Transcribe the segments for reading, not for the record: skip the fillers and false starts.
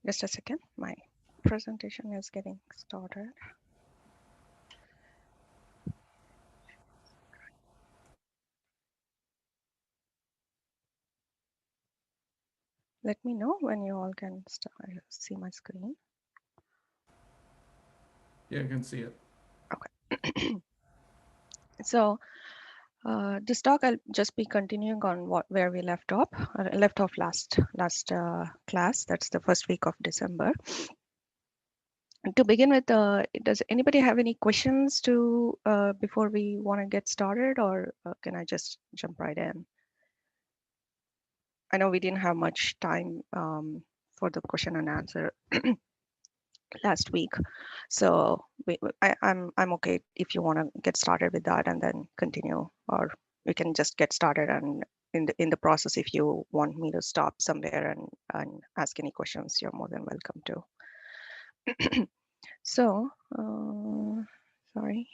Just a second, my presentation is getting started. Let me know when you all can start, see my screen. Yeah, I can see it. Okay. So this talk I'll just be continuing on where we left off last class. That's the first week of December. To begin with, does anybody have any questions to before we want to get started, or can I just jump right in? I know we didn't have much time for the question and answer last week, so I'm okay if you want to get started with that and then continue, or we can just get started and in the process, if you want me to stop somewhere and ask any questions, you're more than welcome to. So, sorry.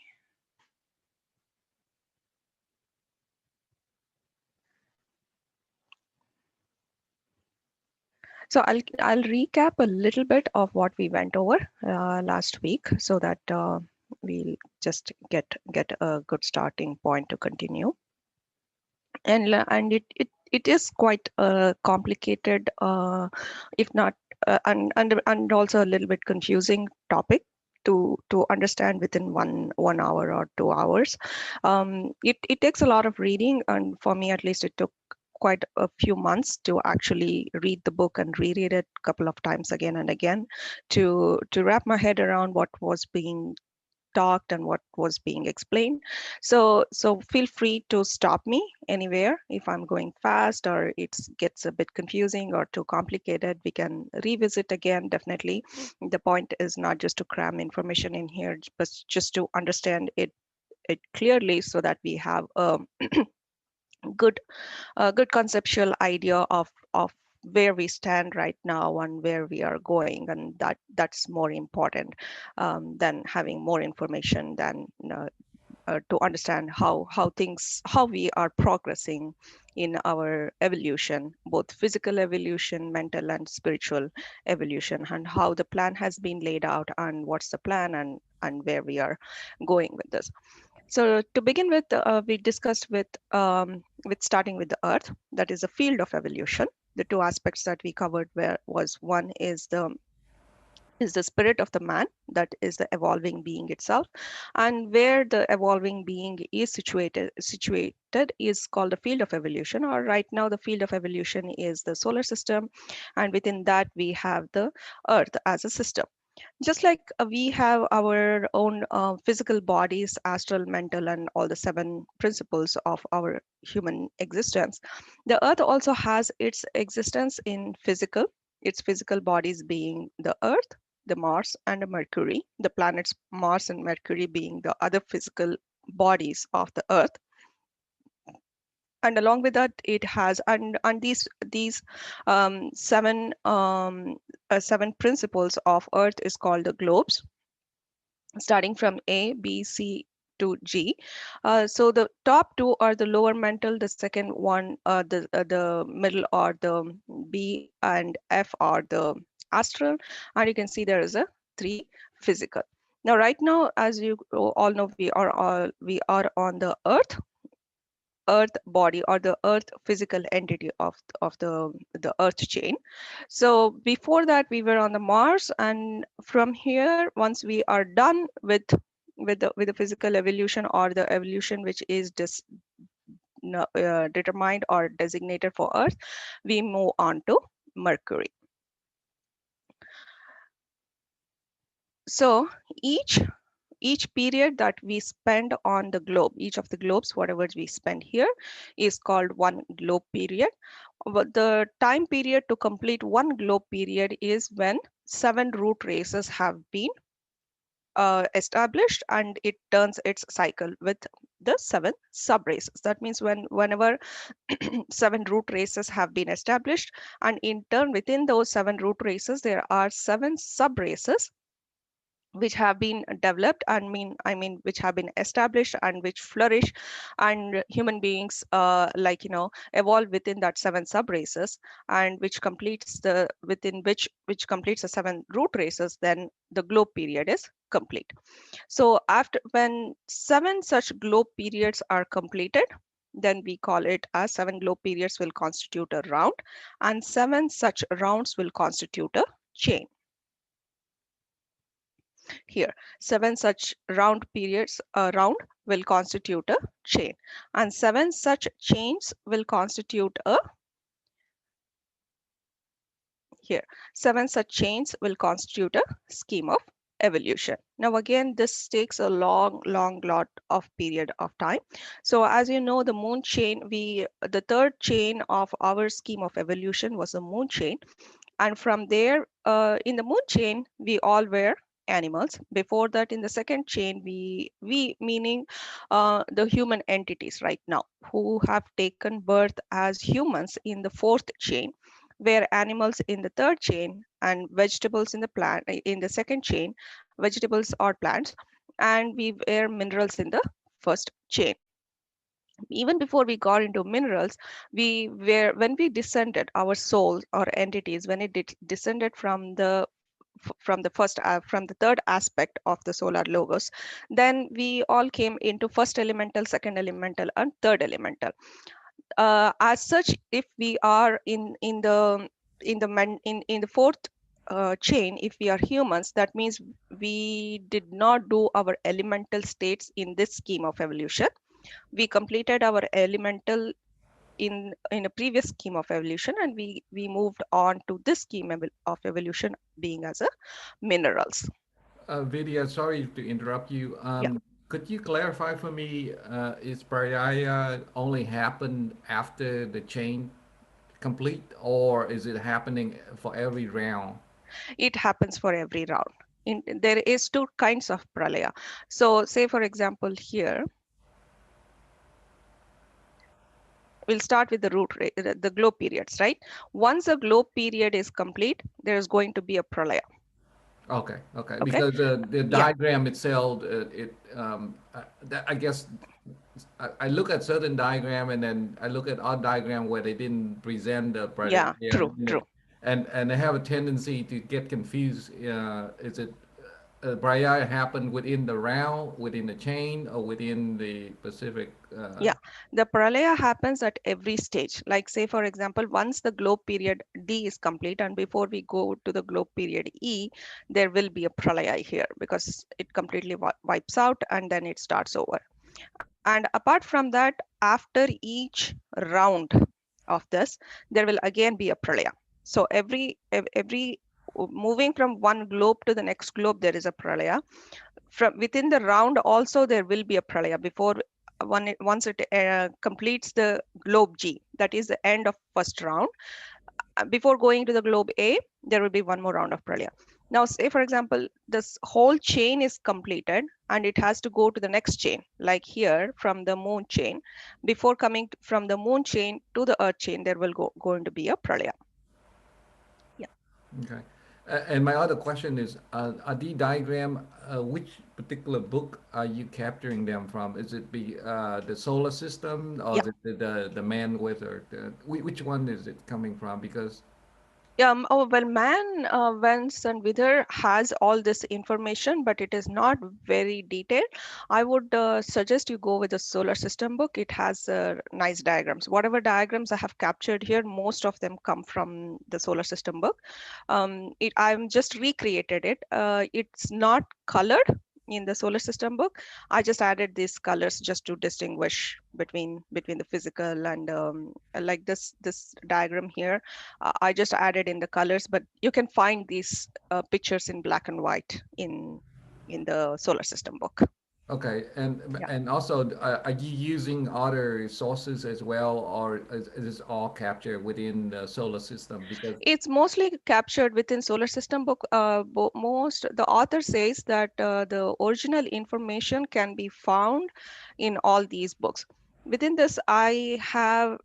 So I'll recap a little bit of what we went over last week, so that we'll just get a good starting point to continue. And it is quite a complicated, if not and also a little bit confusing topic to understand within 1 hour or 2 hours. It takes a lot of reading, and for me at least, it took quite a few months to actually read the book and reread it a couple of times again and again to wrap my head around what was being talked and what was being explained. So feel free to stop me anywhere if I'm going fast or it gets a bit confusing or too complicated. We can revisit again, definitely. The point is not just to cram information in here, but just to understand it clearly, so that we have good good conceptual idea of where we stand right now and where we are going, and that's more important than having more information than to understand how we are progressing in our evolution, both physical evolution, mental and spiritual evolution, and how the plan has been laid out and what's the plan and where we are going with this. So to begin with, we discussed with starting with the Earth, that is a field of evolution. The two aspects that we covered was one is the spirit of the man, that is the evolving being itself, and where the evolving being is situated is called the field of evolution. Or right now, the field of evolution is the solar system, and within that we have the Earth as a system. Just like we have our own physical bodies, astral, mental, and all the seven principles of our human existence, the Earth also has its existence in physical, its physical bodies being the Earth, the Mars, and the Mercury, the planets Mars and Mercury being the other physical bodies of the Earth. And along with that, it has and these seven principles of Earth is called the globes, starting from A, B, C to G. So the top two are the lower mental, the second one, the middle are the B and F are the astral, and you can see there is a three physical. Now, right now, as you all know, we are on the Earth body, or the Earth physical entity of the Earth chain. So before that, we were on the Mars, and from here, once we are done with the physical evolution, or the evolution which is determined or designated for Earth, we move on to Mercury. So each each period that we spend on the globe, each of the globes, whatever we spend here, is called one globe period. But the time period to complete one globe period is when 7 root races have been established, and it turns its cycle with the 7 sub races. That means whenever 7 root races have been established, and in turn within those 7 root races there are 7 sub races, which have been developed, I mean which have been established and which flourish, and human beings evolve within that seven sub races, and which completes the within which completes the seven root races, then the globe period is complete. So after when seven such globe periods are completed, then we call it as seven globe periods will constitute a round, and seven such rounds will constitute a chain. Here, seven such round periods, a round will constitute a chain, and seven such chains will constitute a here. Seven such chains will constitute a scheme of evolution. Now again, this takes a long lot of period of time. So as you know, the moon chain, the third chain of our scheme of evolution was the moon chain. And from there, in the moon chain, we all were animals. Before that, in the second chain, we meaning the human entities right now who have taken birth as humans in the fourth chain, where animals in the third chain and vegetables in the plant in the second chain, vegetables or plants, and we were minerals in the first chain. Even before we got into minerals, we were when we descended, our souls or entities, when it descended from the first from the third aspect of the solar logos, then we all came into first elemental, second elemental, and third elemental. As such, if we are in the fourth chain, if we are humans, that means we did not do our elemental states in this scheme of evolution. We completed our elemental in a previous scheme of evolution, and we moved on to this scheme of evolution being as a minerals. Vidya, sorry to interrupt you. Yeah, Could you clarify for me, is Pariyaya only happen after the chain complete, or is it happening for every round? it happens for every round. There is two kinds of pralaya. So say for example here, we'll start with the the globe periods, right? Once a globe period is complete, there is going to be a pralaya. Okay, okay. Okay. Because the Yeah, diagram itself, I guess I look at certain diagram and then I look at other diagram where they didn't present the yeah, product here, true, true. and they have a tendency to get confused. Is it Braya happened within the round, within the chain, or within the Pacific? Yeah, the pralaya happens at every stage. Like say, for example, once the globe period D is complete, and before we go to the globe period E, there will be a pralaya here because it completely wipes out and then it starts over. And apart from that, after each round of this, there will again be a pralaya. So every moving from one globe to the next globe, there is a pralaya. From within the round also there will be a pralaya before once it completes the globe G, that is the end of first round. Before going to the globe A, there will be one more round of pralaya. Now say for example this whole chain is completed and it has to go to the next chain, like here from the moon chain. Before coming from the moon chain to the earth chain, there will going to be a pralaya. Yeah. Okay. And my other question is, are the diagram, which particular book are you capturing them from? Is it the solar system, or Yeah. is it the man with, or which one is it coming from? Because Oh, well, man, Whence and Whither has all this information, but it is not very detailed. I would suggest you go with the solar system book. It has nice diagrams. Whatever diagrams I have captured here, most of them come from the solar system book. I'm just recreated it. It's not colored in the solar system book. I just added these colors just to distinguish between the physical and like this diagram here. I just added in the colors, but you can find these pictures in black and white in the solar system book. okay, Yeah. and also, are you using other sources as well, or is this all captured within the solar system? Because It's mostly captured within solar system book. Most the author says that the original information can be found in all these books. Within this, I have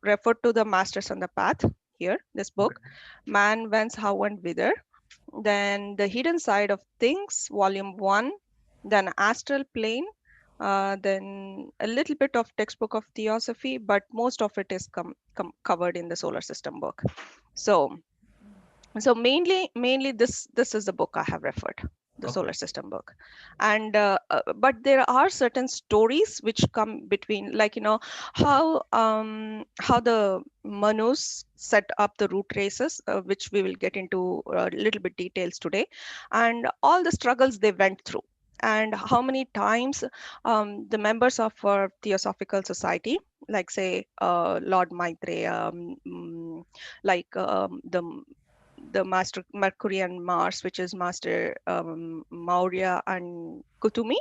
referred to the Masters on the Path here. This book, Man, Whence, How, and Whither. then The Hidden Side of Things, Volume 1, then Astral Plane, then a little bit of textbook of Theosophy, but most of it is covered in the solar system book. So mainly this is the book I have referred, the Okay. solar system book. And but there are certain stories which come between, like, how the Manus set up the root races, which we will get into a little bit details today, and all the struggles they went through, and how many times the members of our Theosophical Society, like say Lord Maitreya, like the Master Mercury and Mars, which is Master Maurya and Kutumi,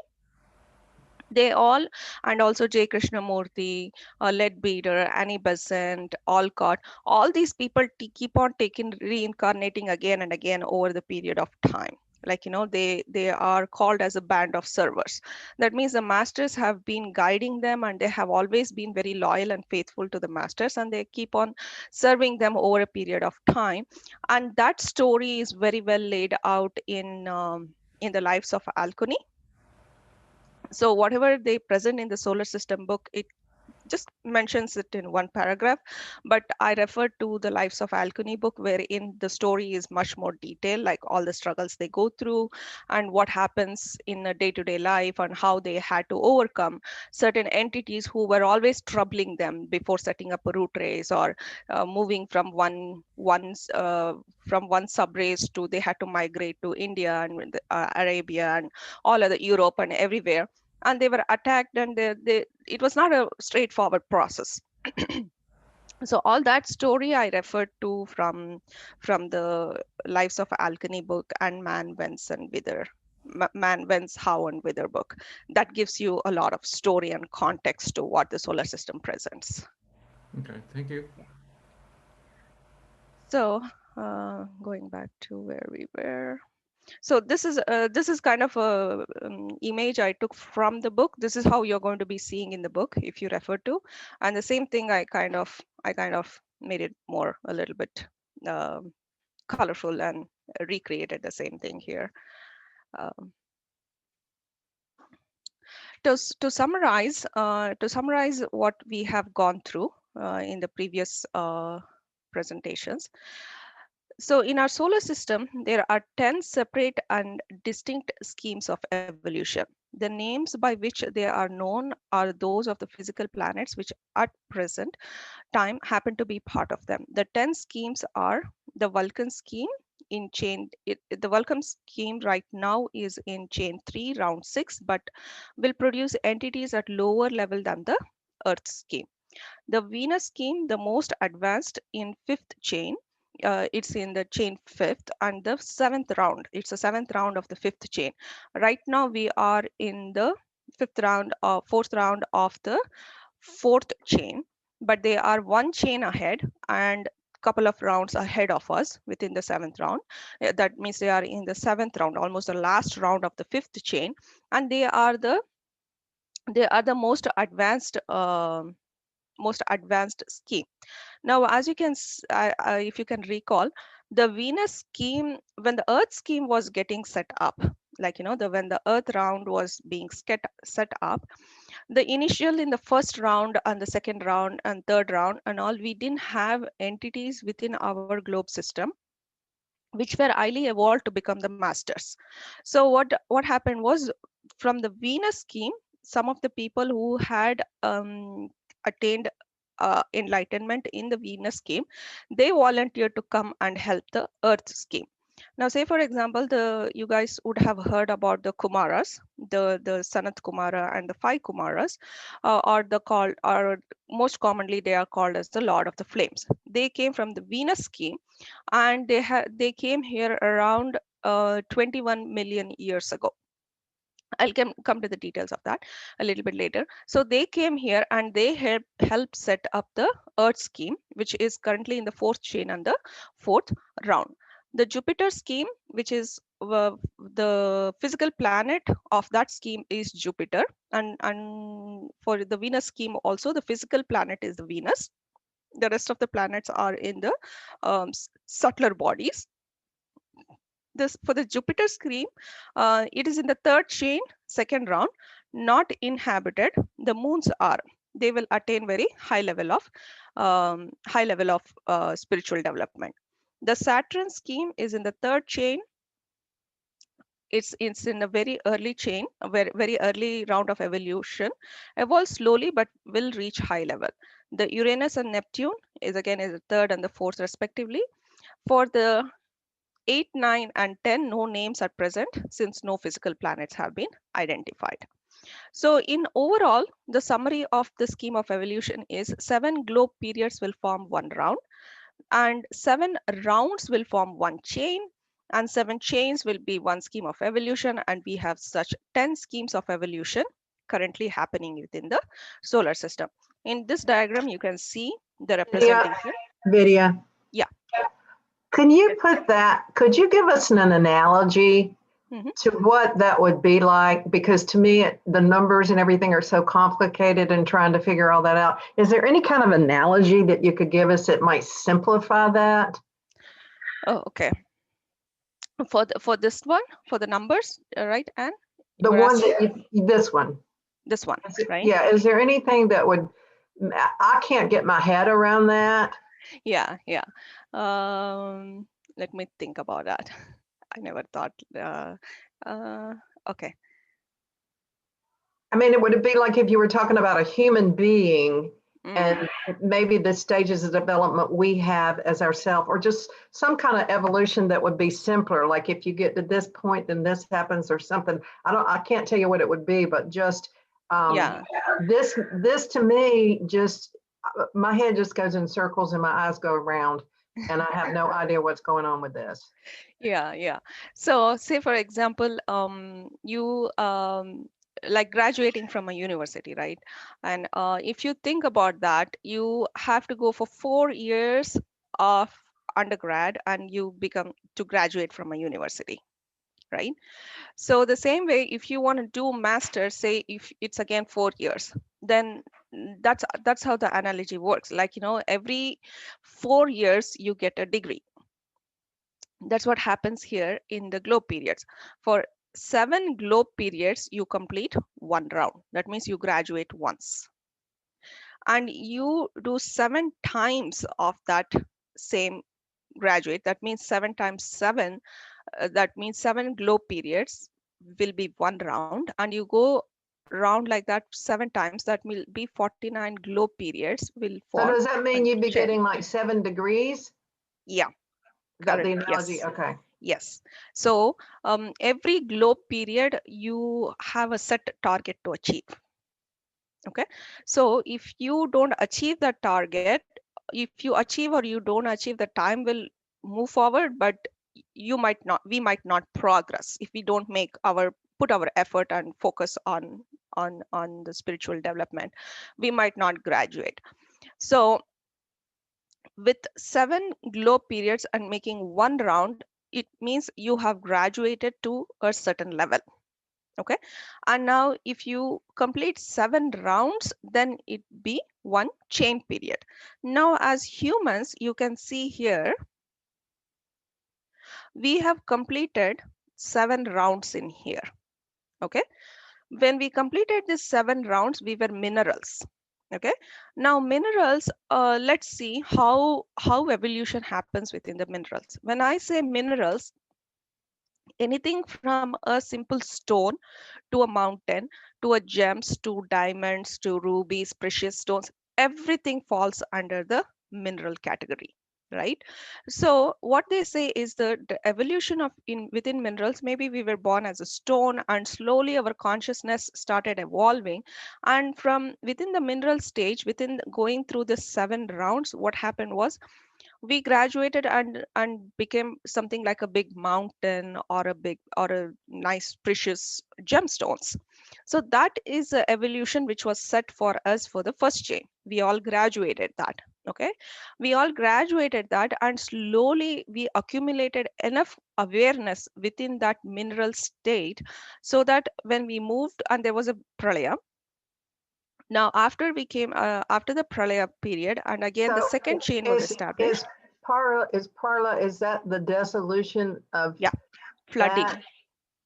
they all, and also J. Krishnamurti, Leadbeater, Annie Besant, Alcott, all these people keep on taking reincarnating again and again over the period of time. Like, they are called as a band of servers. That means the masters have been guiding them, and they have always been very loyal and faithful to the masters, and they keep on serving them over a period of time. And that story is very well laid out in the lives of Alchemy. So whatever they present in the solar system book, it just mentions it in one paragraph, but I refer to the Lives of Alchemy book, wherein the story is much more detailed, like all the struggles they go through and what happens in a day-to-day life, and how they had to overcome certain entities who were always troubling them before setting up a root race, or moving from one sub race to, they had to migrate to India and Arabia and all other Europe and everywhere, and they were attacked, and it was not a straightforward process. So all that story I referred to from the Lives of Alchemy book and Man, Whence, and Whither. Man, Whence, How, and Whither book. That gives you a lot of story and context to what the solar system presents. Okay. Thank you. So going back to where we were. So this is kind of a image I took from the book. This is how you're going to be seeing in the book if you refer to, and the same thing I kind of made it more a little bit um, colorful and recreated the same thing here. Um, to summarize what we have gone through in the previous presentations. So in our solar system, there are 10 separate and distinct schemes of evolution. The names by which they are known are those of the physical planets, which at present time happen to be part of them. The 10 schemes are the Vulcan scheme the Vulcan scheme right now is in chain 3, round 6, but will produce entities at lower level than the Earth scheme. The Venus scheme, the most advanced in fifth chain, it's in the chain fifth and the seventh round. It's the seventh round of the fifth chain. Right now we are in the fourth round of the fourth chain, but they are one chain ahead and couple of rounds ahead of us within the seventh round. That means they are in the seventh round, almost the last round of the fifth chain, and they are the most advanced scheme. Now, as you can, if you can recall, the Venus scheme, when the Earth scheme was getting set up, like, when the Earth round was being set up, the initial in the first round and the second round and third round and all, we didn't have entities within our globe system which were highly evolved to become the masters. So what happened was, from the Venus scheme, some of the people who had attained enlightenment in the Venus scheme, they volunteered to come and help the Earth scheme. Now, say for example, the you guys would have heard about the Kumaras, the Sanat Kumara and the five Kumaras, or most commonly they are called as the Lord of the Flames. They came from the Venus scheme, and they came here around 21 million years ago. I'll come to the details of that a little bit later. So they came here and they helped set up the Earth scheme, which is currently in the fourth chain and the fourth round. The Jupiter scheme, which is the physical planet of that scheme, is Jupiter, and for the Venus scheme also, the physical planet is the Venus. The rest of the planets are in the subtler bodies. this for the Jupiter scheme, it is in the third chain, second round, not inhabited. The moons are. They will attain very high level of spiritual development. The Saturn scheme is in the third chain. It's in a very early chain, a very early round of evolution, evolves slowly but will reach high level. The Uranus and Neptune is the third and the fourth respectively. For the 8, 9, and 10, no names are present since no physical planets have been identified. So in overall, the summary of the scheme of evolution is 7 globe periods will form one round, and 7 rounds will form one chain, and 7 chains will be one scheme of evolution, and we have such 10 schemes of evolution currently happening within the solar system. In this diagram, you can see the Vidya, representation. Vidya, Yeah. can you put that, could you give us an analogy Mhm. to what that would be like? Because to me, the numbers and everything are so complicated and trying to figure all that out. Is there any kind of analogy that you could give us that might simplify that? Oh, okay. For this one, for the numbers, right? And The you were one asking that this one. this one, right? Yeah, is there anything that would, I can't get my head around that. Yeah, yeah. Let me think about that. I never thought. Uh, okay. I mean, it would be like if you were talking about a human being Mm, and maybe the stages of development we have as ourselves, or just some kind of evolution that would be simpler. Like if you get to this point, then this happens or something. I can't tell you what it would be, but just yeah, this to me, just my head just goes in circles and my eyes go around and I have no idea what's going on with this. yeah, yeah. So, say for example, you like graduating from a university, right? And if you think about that, you have to go for 4 years of undergrad, and you become to graduate from a university, right? So the same way, if you want to do master's, say if it's again 4 years, then that's how the analogy works. Like, every 4 years you get a degree. That's what happens here in the globe periods. For 7 globe periods, you complete one round. That means you graduate once. And you do 7 times of that same graduate. That means 7 times 7. That means 7 globe periods will be one round. And you go round like that 7 times. That will be 49 globe periods will So form does that a mean you'd be chain. getting like 7 degrees? Yeah, Is that correct. the analogy? Yes. Okay. Yes. So every globe period, you have a set target to achieve. Okay. So if you don't achieve that target, if you achieve or you don't achieve, the time will move forward, but we might not progress if we don't put our effort and focus on the spiritual development. We might not graduate. So with 7 globe periods and making one round, it means you have graduated to a certain level. Okay. And now if you complete 7 rounds, then it be one chain period. Now as humans, you can see here, we have completed 7 rounds in here. Okay. When we completed these 7 rounds, we were minerals. Okay. Now minerals, let's see how evolution happens within the minerals. When I say minerals, anything from a simple stone to a mountain, to a gems, to diamonds, to rubies, precious stones, everything falls under the mineral category, right? So what they say is the evolution of in within minerals, maybe we were born as a stone and slowly our consciousness started evolving, and from within the mineral stage, within going through the 7 rounds, what happened was we graduated and became something like a big mountain or a nice precious gemstones. So that is a evolution which was set for us for the first chain. We all graduated that. Okay. We all graduated that, and slowly we accumulated enough awareness within that mineral state, so that when we moved and there was a pralaya. Now after we came after the pralaya period, and again the So second chain was is established. Parla, is that the dissolution of Yeah. flooding. That,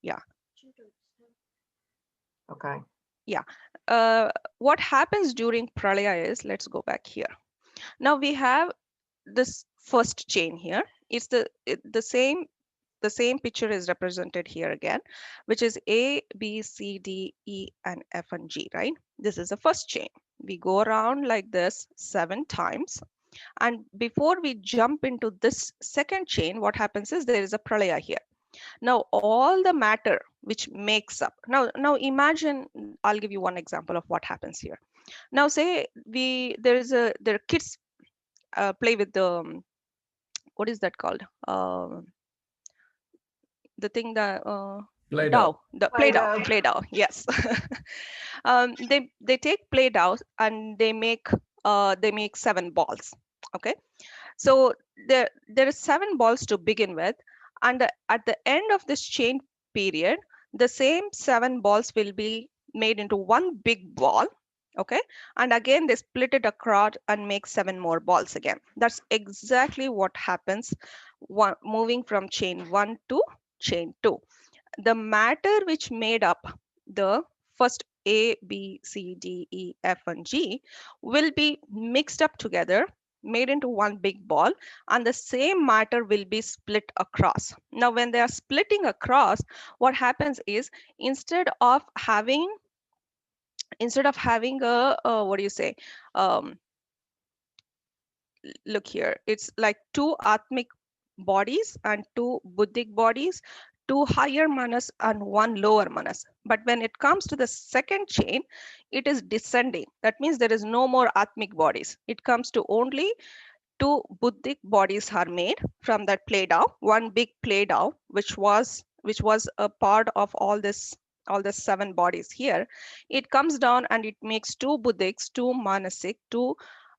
Yeah. okay. Yeah. What happens during pralaya is, let's go back here. Now we have this first chain here. It's the same picture is represented here again, which is A, B, C, D, E, and F and G, right? This is the first chain. We go around like this 7 times. And before we jump into this second chain, what happens is there is a pralaya here. Now, all the matter which makes up. Now imagine, I'll give you one example of what happens here. Now, say there are kids play with the, what is that called? The thing that Play-Doh. dough, the Play-Doh. play dough, yes. They take play dough and they make 7 balls. Okay, so there are 7 balls to begin with, and at the end of this chain period, the same 7 balls will be made into one big ball. Okay, and again they split it across and make 7 more balls again. That's exactly what happens moving from chain 1 to chain 2. The matter which made up the first A, B, C, D, E, F, and G will be mixed up together, made into one big ball, and the same matter will be split across. Now, when they are splitting across, what happens is instead of having a what do you say? Um, Look here, it's like 2 atmic bodies and 2 buddhic bodies, 2 higher manas and 1 lower manas. But when it comes to the second chain, it is descending. That means there is no more atmic bodies. It comes to only 2 buddhic bodies are made from that play dough, one big play dough, which was a part of all the 7 bodies here. It comes down and it makes 2 buddhics, 2 manasic, 2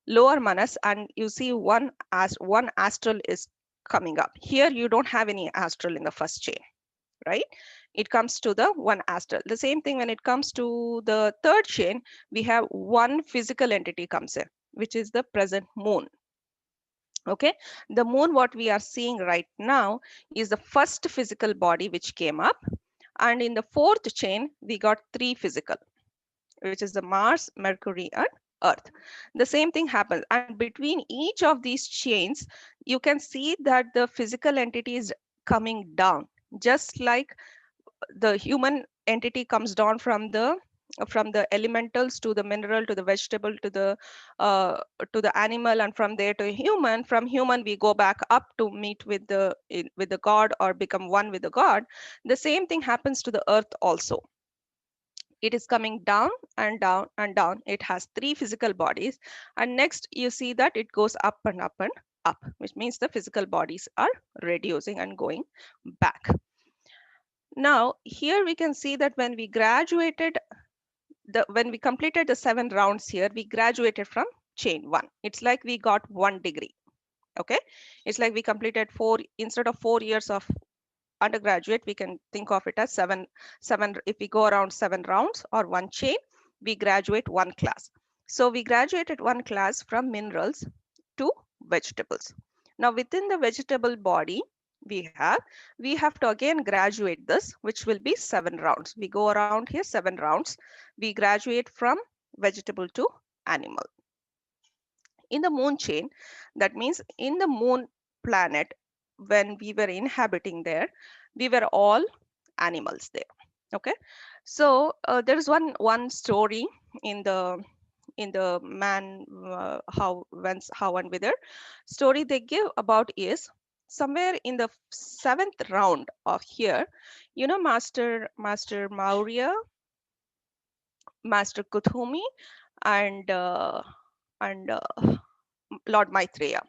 lower manas, and you see one astral is coming up. Here you don't have any astral in the first chain, right? It comes to the one astral. The same thing when it comes to the third chain, we have one physical entity comes in, which is the present moon. Okay, the moon what we are seeing right now is the first physical body which came up, and in the fourth chain we got 3 physical, which is the Mars, Mercury, and Earth. The same thing happens, and between each of these chains you can see that the physical entity is coming down, just like the human entity comes down from the elementals to the mineral to the vegetable uh, to the animal, and from there to human. From human we go back up to meet with the god or become one with the god. The same thing happens to the earth also. It is coming down and down and down. It has 3 physical bodies, and next you see that it goes up and up and up, which means the physical bodies are reducing and going back. Now, here we can see that when we completed the 7 rounds here, we graduated from chain 1. It's like we got 1 degree. Okay, it's like we completed 4, instead of 4 years of undergraduate, we can think of it as 7. If we go around 7 rounds or 1 chain, we graduate 1 class. So we graduated 1 class from minerals to vegetables. Now within the vegetable body, we have to again graduate this, which will be 7 rounds. We go around here 7 rounds. We graduate from vegetable to animal. In the moon chain, that means in the moon planet, when we were inhabiting there, we were all animals there. Okay, so there is one story in the man, how, whence, how, and whither story they give about is somewhere in the 7th round of here, Master Maurya, Master Kuthumi, and Lord Maitreya.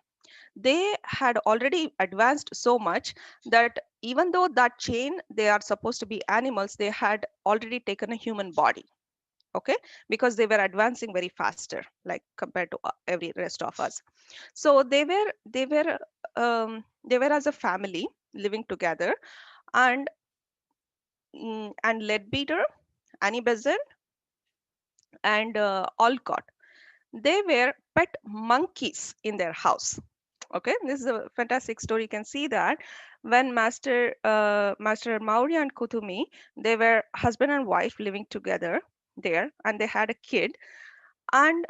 They had already advanced so much that even though that chain they are supposed to be animals, they had already taken a human body. Okay, because they were advancing very faster, like compared to every rest of us. So they were as a family living together, and Leadbeater, Annie Besant, and Alcott, they were pet monkeys in their house. Okay, this is a fantastic story. You can see that when Master Maurya and Kutumi, they were husband and wife living together there, and they had a kid, and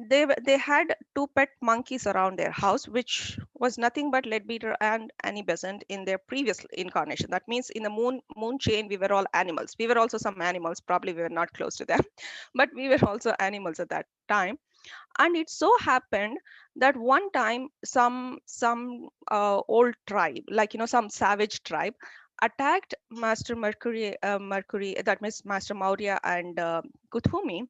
they had two pet monkeys around their house, which was nothing but Leadbeater and Annie Besant in their previous incarnation. That means in the moon chain, we were all animals. We were also some animals. Probably we were not close to them, but we were also animals at that time. And it so happened that one time some old tribe, like some savage tribe, attacked Master Mercury, that means Master Maurya and Kuthumi,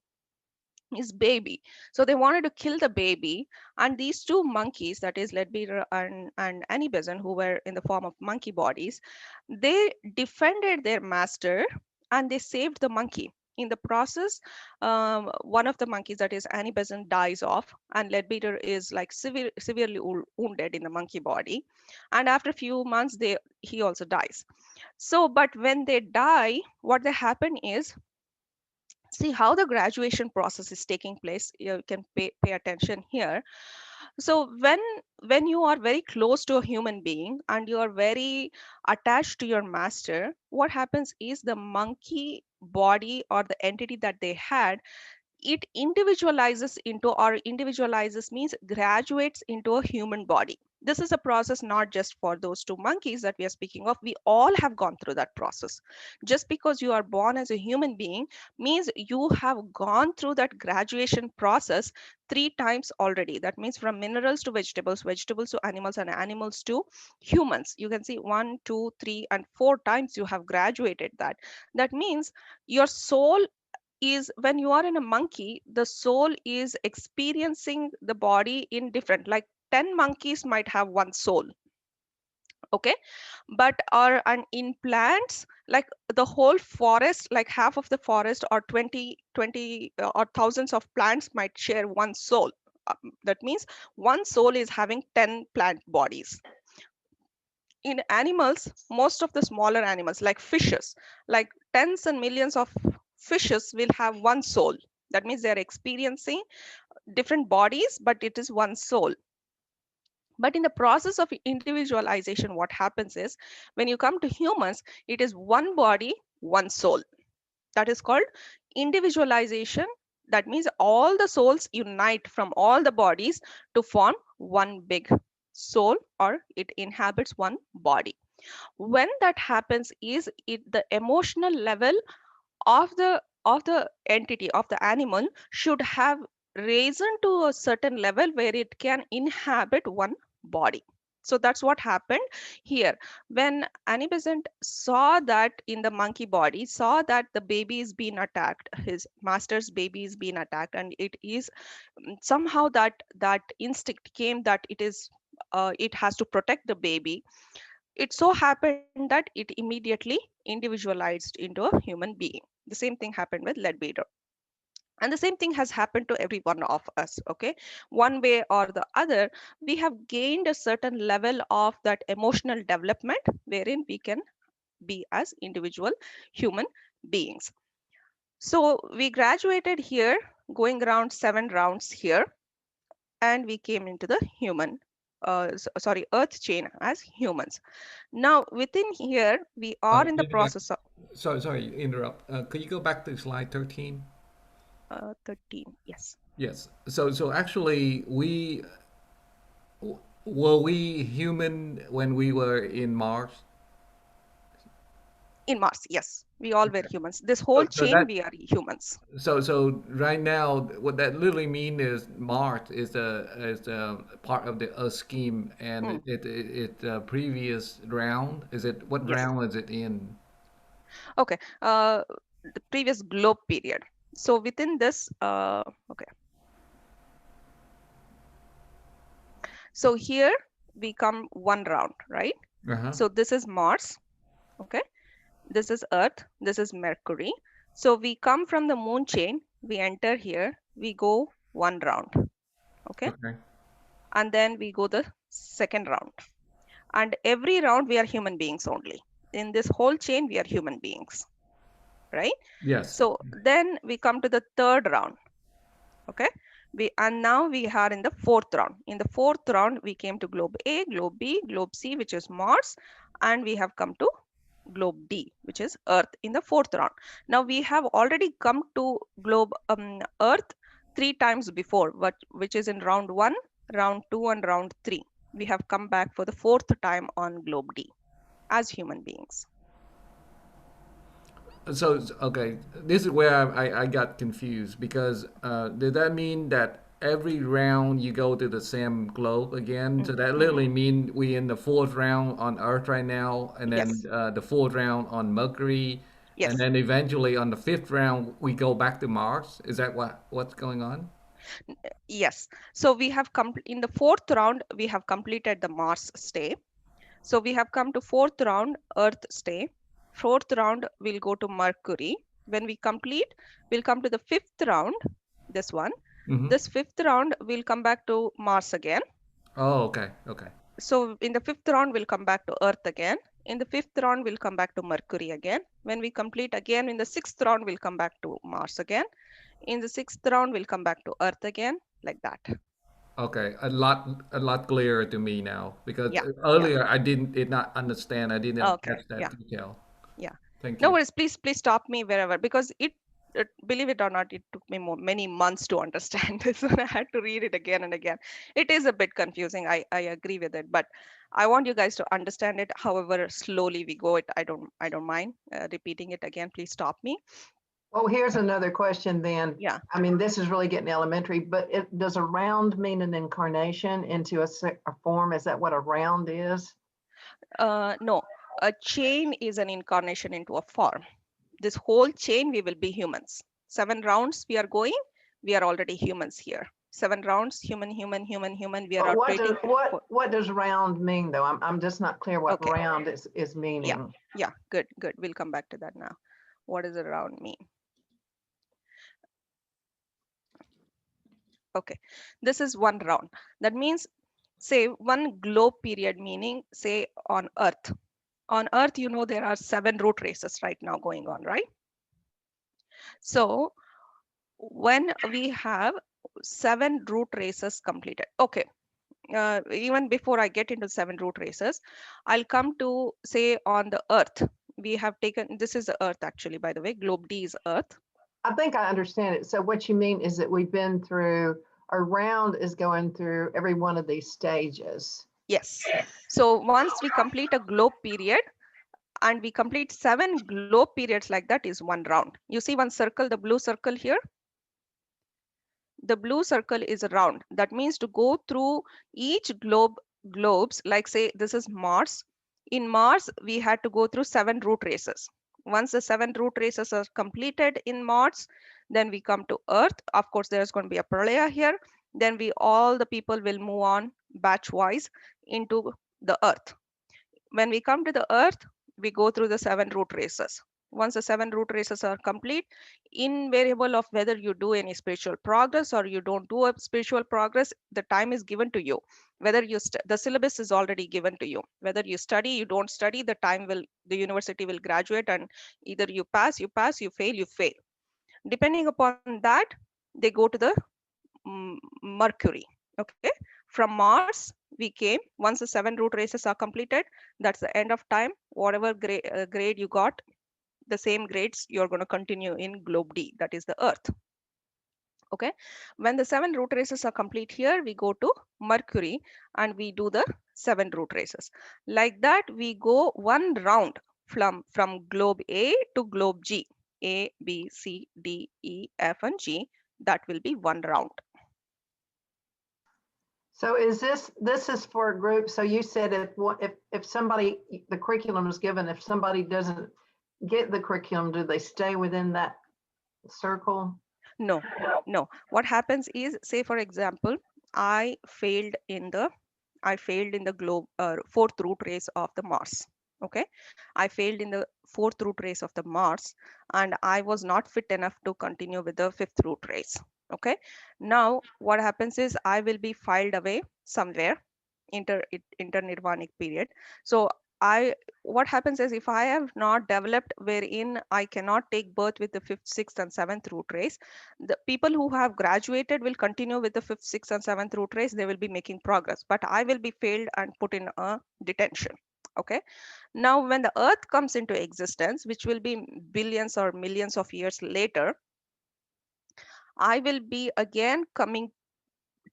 his baby. So they wanted to kill the baby, and these two monkeys, that is Leadbeater and Annie Besant, who were in the form of monkey bodies, they defended their master and they saved the monkey. In the process, one of the monkeys, that is Annie Besant, dies off, and Leadbeater is like severely wounded in the monkey body. And after a few months, he also dies. So, but when they die, what they happen is, see how the graduation process is taking place. You can pay attention here. So when you are very close to a human being and you are very attached to your master, what happens is the monkey body or the entity that they had, it individualizes into, or individualizes means graduates into a human body. This is a process not just for those two monkeys that we are speaking of. We all have gone through that process. Just because you are born as a human being means you have gone through that graduation process three times already. That means from minerals to vegetables, vegetables to animals, and animals to humans. You can see one, two, three, and four times you have graduated that. That means your soul is, when you are in a monkey, the soul is experiencing the body in different, like 10 monkeys might have one soul. Okay, but are, and in plants, like the whole forest, like half of the forest, or 20 or thousands of plants might share one soul. That means one soul is having 10 plant bodies. In animals, most of the smaller animals like fishes, like tens and millions of fishes will have one soul. That means they're experiencing different bodies, but it is one soul. But in the process of individualization, what happens is, when you come to humans, it is one body, one soul. That is called individualization. That means all the souls unite from all the bodies to form one big soul, or it inhabits one body. When that happens is, it the emotional level of the entity, of the animal, should have risen to a certain level where it can inhabit one body. So that's what happened here. When Annie Besant saw that in the monkey body, saw that the baby is being attacked, his master's baby is being attacked, and it is somehow that instinct came that it has to protect the baby. It so happened that it immediately individualized into a human being. The same thing happened with Leadbeater. And the same thing has happened to every one of us. Okay, one way or the other, we have gained a certain level of that emotional development wherein we can be as individual human beings. So we graduated here, going around 7 rounds here, and we came into the human, sorry, earth chain as humans. Now within here, we are in the Vidya, process of sorry, interrupt. Could you go back to slide 13? 13. Yes, Yes. So actually, were we human when we were in Mars? in Mars, yes, we all were Okay. humans. This whole So chain, that we are humans. so right now, what that literally mean is Mars is a part of the Earth scheme, and Mm, previous round, is it, what yes. round is it in? Okay. The previous globe period. So within this, okay. So here we come one round, right? Uh-huh. So this is Mars. Okay. This is Earth. This is Mercury. So we come from the moon chain. We enter here. We go one round. Okay. Okay. And then we go the second round. And every round we are human beings only. In this whole chain, we are human beings, right? Yes. So then we come to the third round. Okay. And now we are in the fourth round. In the fourth round, we came to globe A, globe B, globe C, which is Mars, and we have come to globe D, which is Earth in the fourth round. Now we have already come to globe Earth 3 times before, which is in round 1, round 2, and round 3. We have come back for the fourth time on globe D as human beings. So, okay, this is where I got confused because did that mean that every round you go to the same globe again? So that Mhm. literally mean we in the fourth round on Earth right now, and then Yes, the fourth round on Mercury, and yes. then eventually on the fifth round we go back to Mars. Is that what's going on? Yes. So we have come in the fourth round, we have completed the Mars stay. So we have come to fourth round, Earth stay. Fourth round, we'll go to Mercury. When we complete, we'll come to the fifth round, this one. Mm-hmm. This fifth round, we'll come back to Mars again. Oh, okay, okay. So in the fifth round, we'll come back to Earth again. In the fifth round, we'll come back to Mercury again. When we complete again, in the sixth round, we'll come back to Mars again. In the sixth round, we'll come back to Earth again, like that. Okay, a lot clearer to me now because Yeah, yeah. earlier I did not understand. I didn't Okay, catch that yeah. detail. Yeah. Thank No you. worries. Please stop me wherever because believe it or not, it took me many months to understand this, and I had to read it again and again. It is a bit confusing. I agree with it, but I want you guys to understand it. However slowly we go, I don't mind repeating it again. Please stop me. Well, here's another question then. Yeah. I mean, this is really getting elementary, but does a round mean an incarnation into a form? Is that what a round is? No, a chain is an incarnation into a form. This whole chain, we will be humans. 7 rounds we are going. We are already humans here. 7 rounds, human, human, human, human. We are But out what does waiting for. what does round mean though? I'm just not clear what Okay. round is Yeah. meaning. Yeah. Good. Good. We'll come back to that now. What does around mean? Okay. This is 1 round. That means, say, one globe period, meaning, say, on Earth. On Earth, there are 7 root races right now going on, right? So when we have 7 root races completed, okay. Even before I get into 7 root races, I'll come to say on the Earth. We have taken, this is the Earth actually, by the way, globe D is Earth. I think I understand it. So what you mean is that we've been through, a round is going through every one of these stages. Yes. So once we complete a globe period and we complete 7 globe periods like that is 1 round. You see one circle, the blue circle here? The blue circle is a round. That means to go through each globes, like say this is Mars. In Mars, we had to go through 7 root races. Once the 7 root races are completed in Mars, then we come to Earth. Of course, there's going to be a pralaya here. Then all the people will move on batch wise into the Earth. When we come to the Earth, we go through the 7 root races. Once the 7 root races are complete, invariable of whether you do any spiritual progress or you don't do a spiritual progress, the time is given to you. Whether the syllabus is already given to you. Whether you study, you don't study, the university will graduate, and either you pass, you fail, you fail. Depending upon that, they go to the Mercury. Okay, from Mars we came. Once the 7 root races are completed, that's the end of time. Whatever grade you got, the same grades you're going to continue in globe D, that is the Earth. Okay, when the 7 root races are complete here, we go to Mercury and we do the 7 root races. Like that, we go 1 round from globe A to globe G. A, B, C, D, E, F, and G. That will be 1 round. So is this is for a group? So you said if somebody, the curriculum is given, if somebody doesn't get the curriculum, do they stay within that circle? No, no. What happens is, say for example, I failed in the globe fourth root race of the Mars. Okay, I failed in the fourth root race of the Mars, and I was not fit enough to continue with the fifth root race. Okay, now what happens is I will be filed away somewhere inter nirvanic period. So I what happens is if I have not developed wherein I cannot take birth with the fifth, sixth, and seventh root race, the people who have graduated will continue with the fifth, sixth, and seventh root race. They will be making progress, but I will be failed and put in a detention. Okay. Now, when the Earth comes into existence, which will be billions or millions of years later, I will be again coming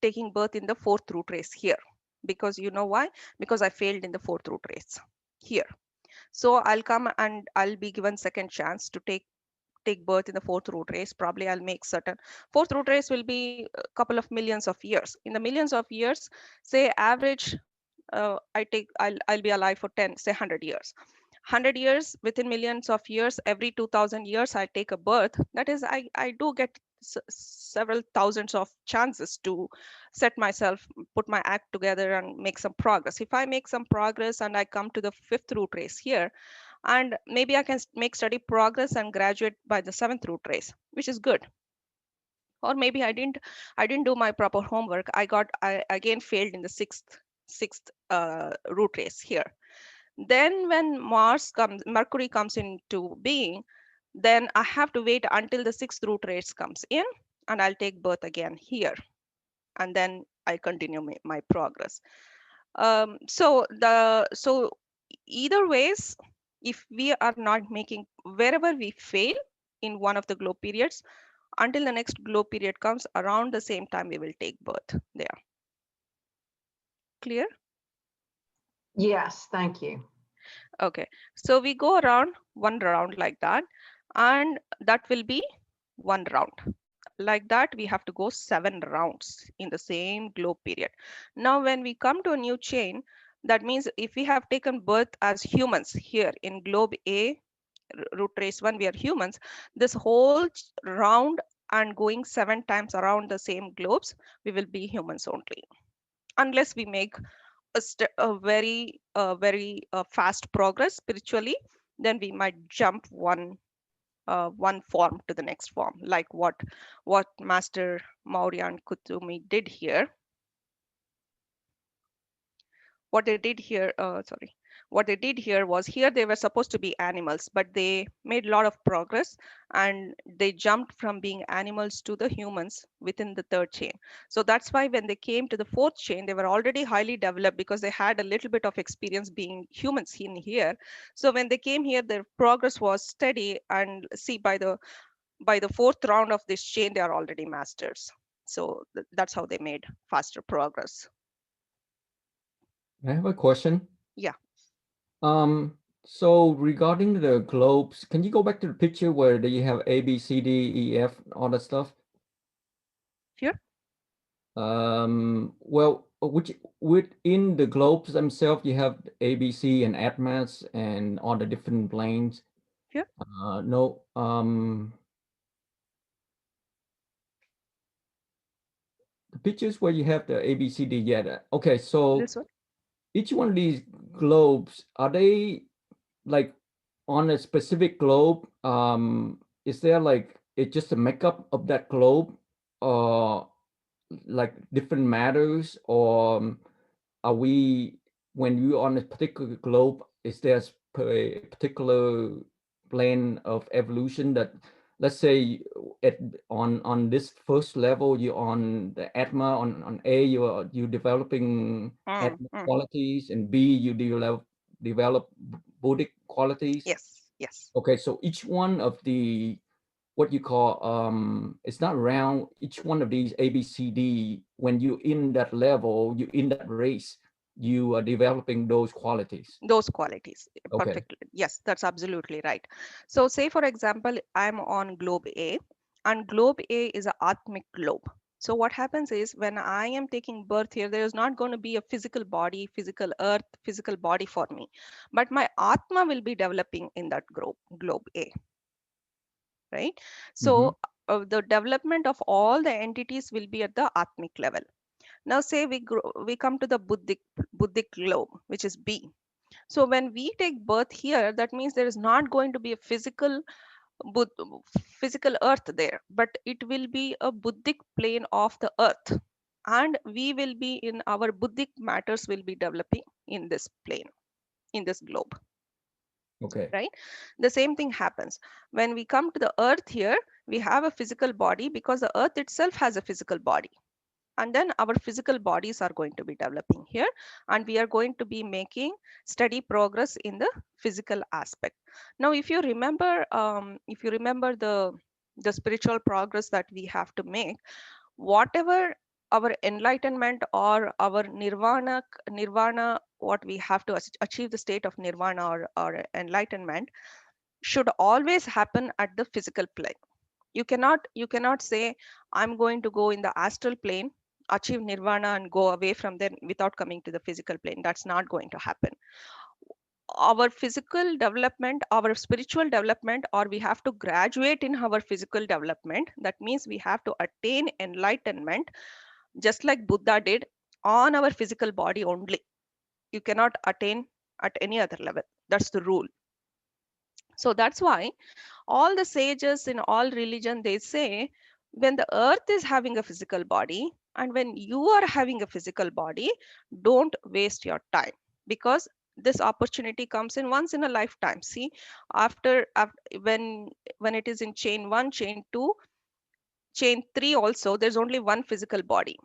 taking birth in the fourth root race here, because you know why? Because I failed in the fourth root race here. So I'll come and I'll be given second chance to take birth in the fourth root race. Probably I'll make certain fourth root race will be a couple of millions of years. In the millions of years, say average, I'll be alive for 10, say 100 years. 100 years, within millions of years, every 2000 years I take a birth. That is, I do get several thousands of chances to set myself, put my act together and make some progress. If I make some progress and I come to the fifth root race here, and maybe I can make steady progress and graduate by the seventh root race, which is good. Or maybe I didn't do my proper homework. I again failed in the sixth root race here. Then when Mercury comes into being, then I have to wait until the sixth root race comes in, and I'll take birth again here, and then I continue my progress. So either ways, if we are not making, wherever we fail in one of the globe periods, until the next globe period comes around the same time, we will take birth there. Clear? Yes, thank you. Okay, so we go around one round like that, and that will be one round. Like that, we have to go 7 rounds in the same globe period. Now, when we come to a new chain, that means if we have taken birth as humans here in globe A, root race 1, we are humans, this whole round and going 7 times around the same globes, we will be humans only. Unless we make a very fast progress spiritually, then we might jump one form to the next form, like what Master Maurya and Kutumi did here. What they did here, sorry, what they did here was, here they were supposed to be animals, but they made a lot of progress and they jumped from being animals to the humans within the third chain. So that's why when they came to the fourth chain, they were already highly developed because they had a little bit of experience being humans in here. So when they came here, their progress was steady, and see, by the fourth round of this chain, they are already masters. So that's how they made faster progress. I have a question. Yeah. So regarding the globes, can you go back to the picture where you have A, B, C, D, E, F, all that stuff? Here. Well, which within the globes themselves, you have A, B, C, and atmas, and all the different planes. Here. No. The pictures where you have the A, B, C, D. Yeah. Okay. So This one. each one of these globes, are they like on a specific globe? Is there like it's just a makeup of that globe, or like different matters, or are we, when you on a particular globe, is there a particular plane of evolution that, let's say, at on this first level, you're on the atma, on A, you developing atma qualities, and B, you develop buddhic qualities. Yes, yes. Okay, so each one of the, what you call, it's not round, each one of these A, B, C, D, when you in that level, you in that race, you are developing those qualities. Those qualities. Okay. Perfectly. Yes, that's absolutely right. So say, for example, I'm on globe A, and globe A is a atmic globe. So what happens is, when I am taking birth here, there is not going to be a physical body, physical earth, physical body for me, but my atma will be developing in that globe A, right? So the development of all the entities will be at the atmic level. Now say we come to the buddhic globe, which is B. So when we take birth here, that means there is not going to be a physical earth there, but it will be a buddhic plane of the earth, and we will be in our buddhic matters will be developing in this plane. in this globe, Okay. right? The same thing happens when we come to the earth. Here we have a physical body because the earth itself has a physical body, and then our physical bodies are going to be developing here, and we are going to be making steady progress in the physical aspect. Now if you remember the spiritual progress that we have to make, whatever our enlightenment or our nirvana, what we have to achieve the state of nirvana or enlightenment, should always happen at the physical plane. You cannot say I'm going to go in the astral plane, achieve nirvana and go away from there without coming to the physical plane. That's not going to happen. Our physical development, our spiritual development, or we have to graduate in our physical development. That means we have to attain enlightenment just like Buddha did on our physical body only. You cannot attain at any other level. That's the rule. So that's why all the sages in all religion, they say when the earth is having a physical body and when you are having a physical body, don't waste your time, because this opportunity comes in once in a lifetime. See, after when it is in chain 1, chain 2, chain 3 also, there's only one physical body.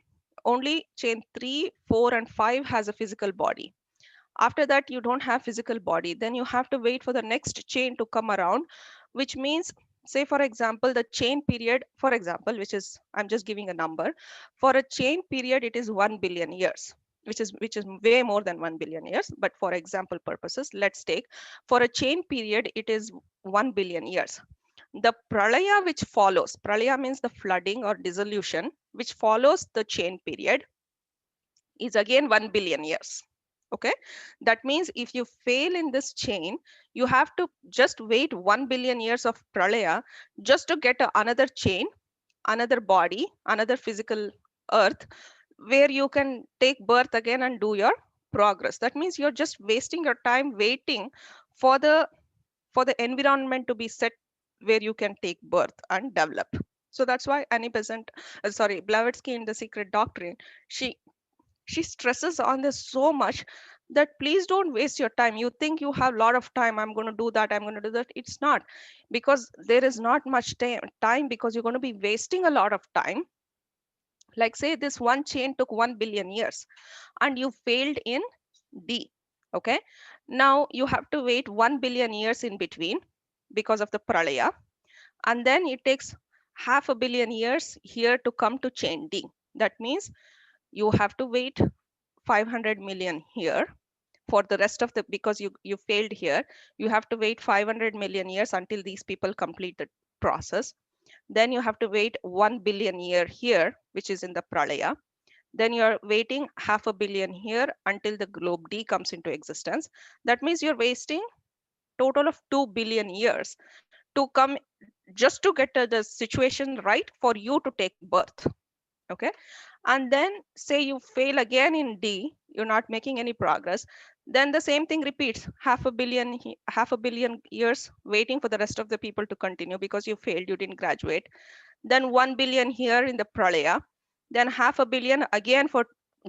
Only chain 3, 4 and 5 has a physical body. After that you don't have physical body, then you have to wait for the next chain to come around, which means, say for example, the chain period, for example, which is, I'm just giving a number, for a chain period it is 1 billion years, which is way more than 1 billion years, but for example purposes, let's take, for a chain period it is 1 billion years. The pralaya which follows, pralaya means the flooding or dissolution, which follows the chain period, is again 1 billion years. Okay, that means if you fail in this chain, you have to just wait 1 billion years of pralaya just to get another chain, another body, another physical earth, where you can take birth again and do your progress. That means you're just wasting your time waiting for the environment to be set where you can take birth and develop. So that's why Annie Besant, Blavatsky in The Secret Doctrine, she she stresses on this so much, that please don't waste your time. You think you have a lot of time, I'm going to do that, I'm going to do that. It's not, because there is not much time, because you're going to be wasting a lot of time. Like say this one chain took 1 billion years and you failed in D. Okay, now you have to wait 1 billion years in between because of the pralaya, and then it takes half a billion years here to come to chain D. That means you have to wait 500 million here for the rest of the, because you failed here, you have to wait 500 million years until these people complete the process. Then you have to wait 1 billion year here, which is in the pralaya. Then you're waiting half a billion here until the globe D comes into existence. That means you're wasting total of 2 billion years to come, just to get the situation right for you to take birth. Okay, and then say you fail again in D, you're not making any progress, then the same thing repeats, half a billion years waiting for the rest of the people to continue because you failed, you didn't graduate. Then 1 billion here in the pralaya, then half a billion again for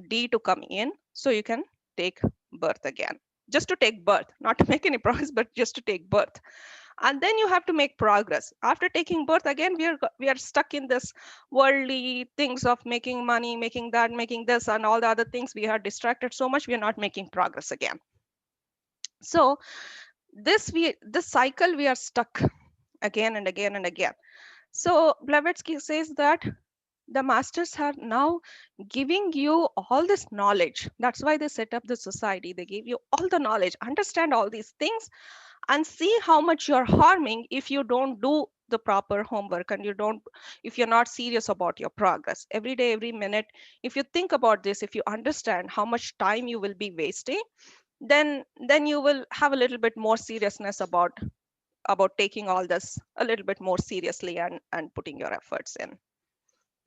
D to come in, so you can take birth again, just to take birth, not to make any progress, but just to take birth. And then you have to make progress. After taking birth again, we are stuck in this worldly things of making money, making that, making this, and all the other things. We are distracted so much, we are not making progress again. So this cycle, we are stuck again and again and again. So Blavatsky says that the masters are now giving you all this knowledge. That's why they set up the society. They give you all the knowledge, understand all these things, and see how much you're harming if you don't do the proper homework, and if you're not serious about your progress every day, every minute. If you think about this, if you understand how much time you will be wasting, then you will have a little bit more seriousness about taking all this a little bit more seriously and putting your efforts in.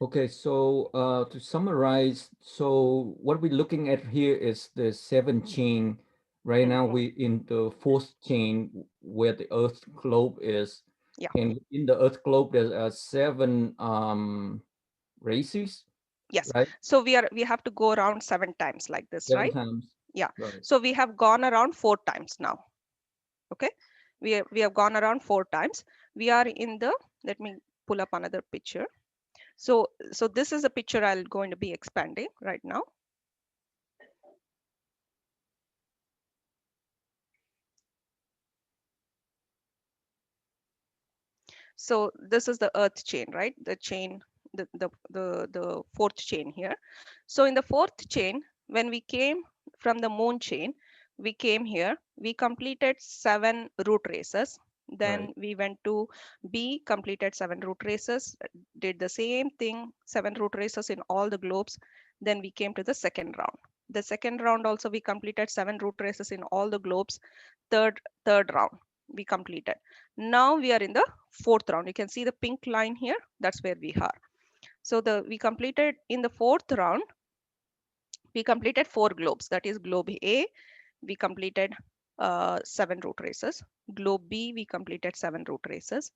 Okay, so to summarize, so what we're looking at here is the seven chain. Right now Mhm. we in the fourth chain where the Earth globe is, Yeah. and in the Earth globe there's seven races, Yes. right? So we have to go around 7 times like this, Seven right? times. Yeah. Right. So we have gone around 4 times now. Okay. We have gone around 4 times. We are in the, let me pull up another picture. So this is a picture I'm going to be expanding right now. So this is the earth chain, right? The chain, the fourth chain here. So in the fourth chain, when we came from the moon chain, we came here, we completed 7 root races. Then Right. we went to B, completed 7 root races, did the same thing, 7 root races in all the globes. Then we came to the second round. The second round also we completed 7 root races in all the globes. Third round we completed. Now we are in the fourth round. You can see the pink line here. That's where we are. So we completed in the fourth round, we completed 4 globes. That is globe A, we completed 7 root races. Globe B, we completed 7 root races.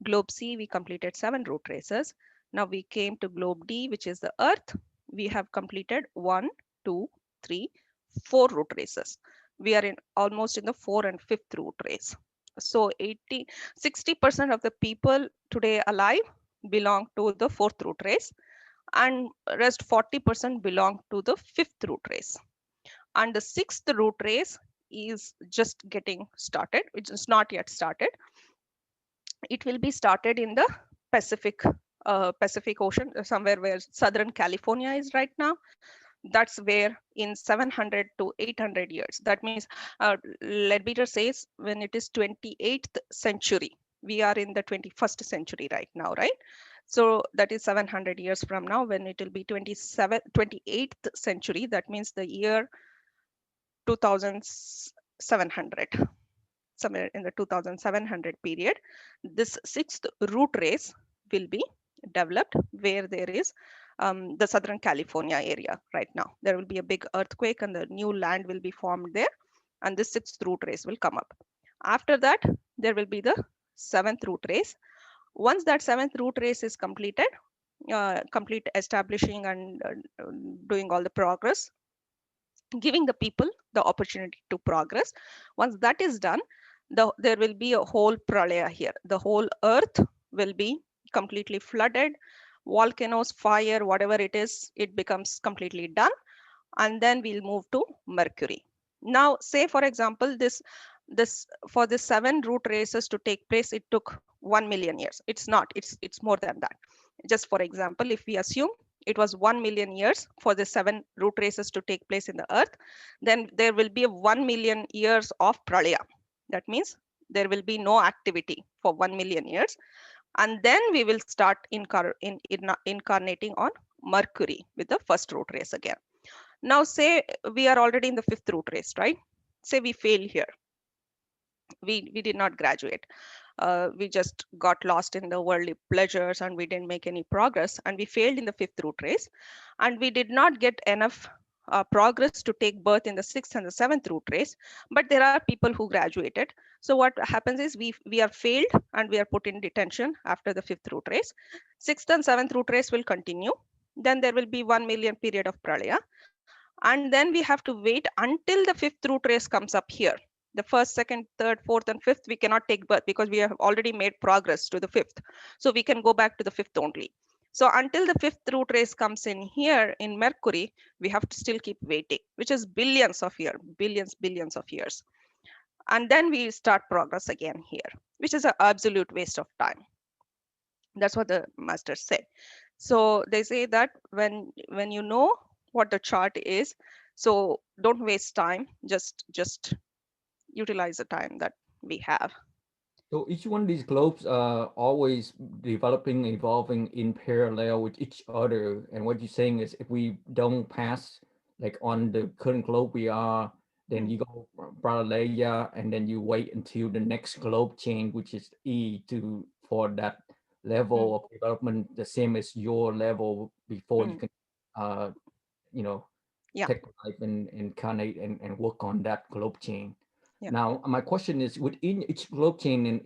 Globe C, we completed 7 root races. Now we came to globe D, which is the Earth. We have completed 1, 2, 3, 4 root races. We are in almost in the 4 and 5th root race. So 60% of the people today alive belong to the 4th root race, and rest 40% belong to the 5th root race. And the 6th root race is just getting started, which is not yet started. It will be started in the Pacific Ocean, somewhere where Southern California is right now. That's where in 700 to 800 years. That means Leadbeater says when it is 28th century, we are in the 21st century right now, right? So that is 700 years from now, when it will be 28th century. That means the year 2700, somewhere in the 2700 period, this 6th root race will be developed, where there is the Southern California area right now. There will be a big earthquake and the new land will be formed there, and the 6th root race will come up. After that, there will be the 7th root race. Once that 7th root race is completed, complete establishing and doing all the progress, giving the people the opportunity to progress. Once that is done, there will be a whole pralaya here. The whole earth will be completely flooded. Volcanoes, fire, whatever it is, it becomes completely done. And then we'll move to Mercury. Now, say for example, this for the 7 root races to take place, it took 1 million years. It's not, it's more than that. Just for example, if we assume it was 1 million years for the 7 root races to take place in the earth, then there will be 1 million years of pralaya. That means there will be no activity for 1 million years. And then we will start incarnating on Mercury with the first root race again. Now say we are already in the 5th root race, right? Say we fail here. We did not graduate. We just got lost in the worldly pleasures and we didn't make any progress, and we failed in the 5th root race, and we did not get enough progress to take birth in the 6th and the 7th root race. But there are people who graduated. So what happens is we are failed and we are put in detention after the 5th root race. 6th and 7th root race will continue. Then there will be 1 million period of pralaya, and then we have to wait until the 5th root race comes up here. The first, second, third, fourth, and 5th we cannot take birth because we have already made progress to the 5th. So we can go back to the 5th only. So until the 5th root race comes in here in Mercury, we have to still keep waiting, which is billions of years, billions of years. And then we start progress again here, which is an absolute waste of time. That's what the masters say. So they say that when you know what the chart is, so don't waste time, just utilize the time that we have. So each one of these globes are always developing, evolving in parallel with each other. And what you're saying is if we don't pass, like on the current globe we are, then you go parallel, and then you wait until the next globe change, which is E, to for that level of development, the same as your level before you can, uh, you know, Yeah, take life and incarnate and work on that globe chain. yeah, Now, my question is, within each globe chain and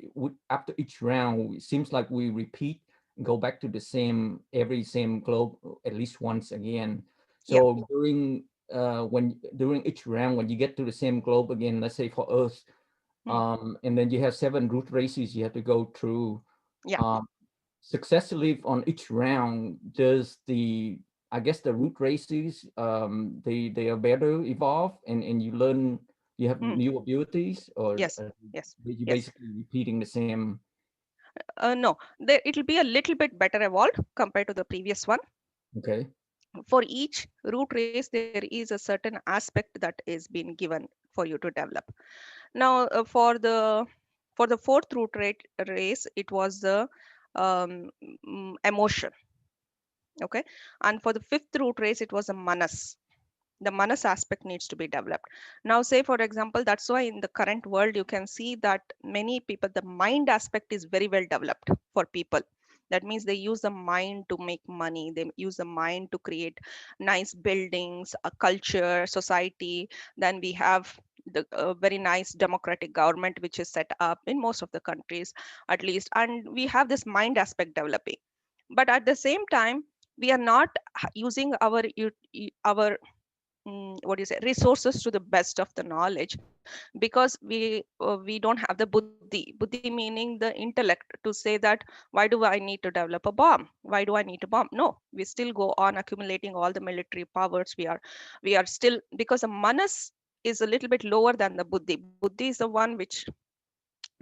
after each round, it seems like we repeat, go back to the same, every same globe at least once again. yeah. So during when during each round, when you get to the same globe again, let's say for Earth, and then you have 7 root races you have to go through. Yeah. Successively on each round, does I guess the root races, they are better evolved, and you learn, you have new abilities, or Yes. Yes. you Yes. basically repeating the same? No, it'll be a little bit better evolved compared to the previous one. Okay. For each root race, there is a certain aspect that is being given for you to develop. Now, for the fourth race, it was the emotion. Okay, and for the fifth root race, it was a manas. The manas aspect needs to be developed. Now, say for example, that's why in the current world you can see that many people, the mind aspect is very well developed for people. That means they use the mind to make money, they use the mind to create nice buildings, a culture, society. Then we have the very nice democratic government which is set up in most of the countries, at least, and we have this mind aspect developing. But at the same time, we are not using our what do you say, resources to the best of the knowledge, because we don't have the buddhi meaning the intellect to say that why do I need to develop a bomb, why do I need to bomb. No, we still go on accumulating all the military powers. We are still, because the manas is a little bit lower than the buddhi is the one which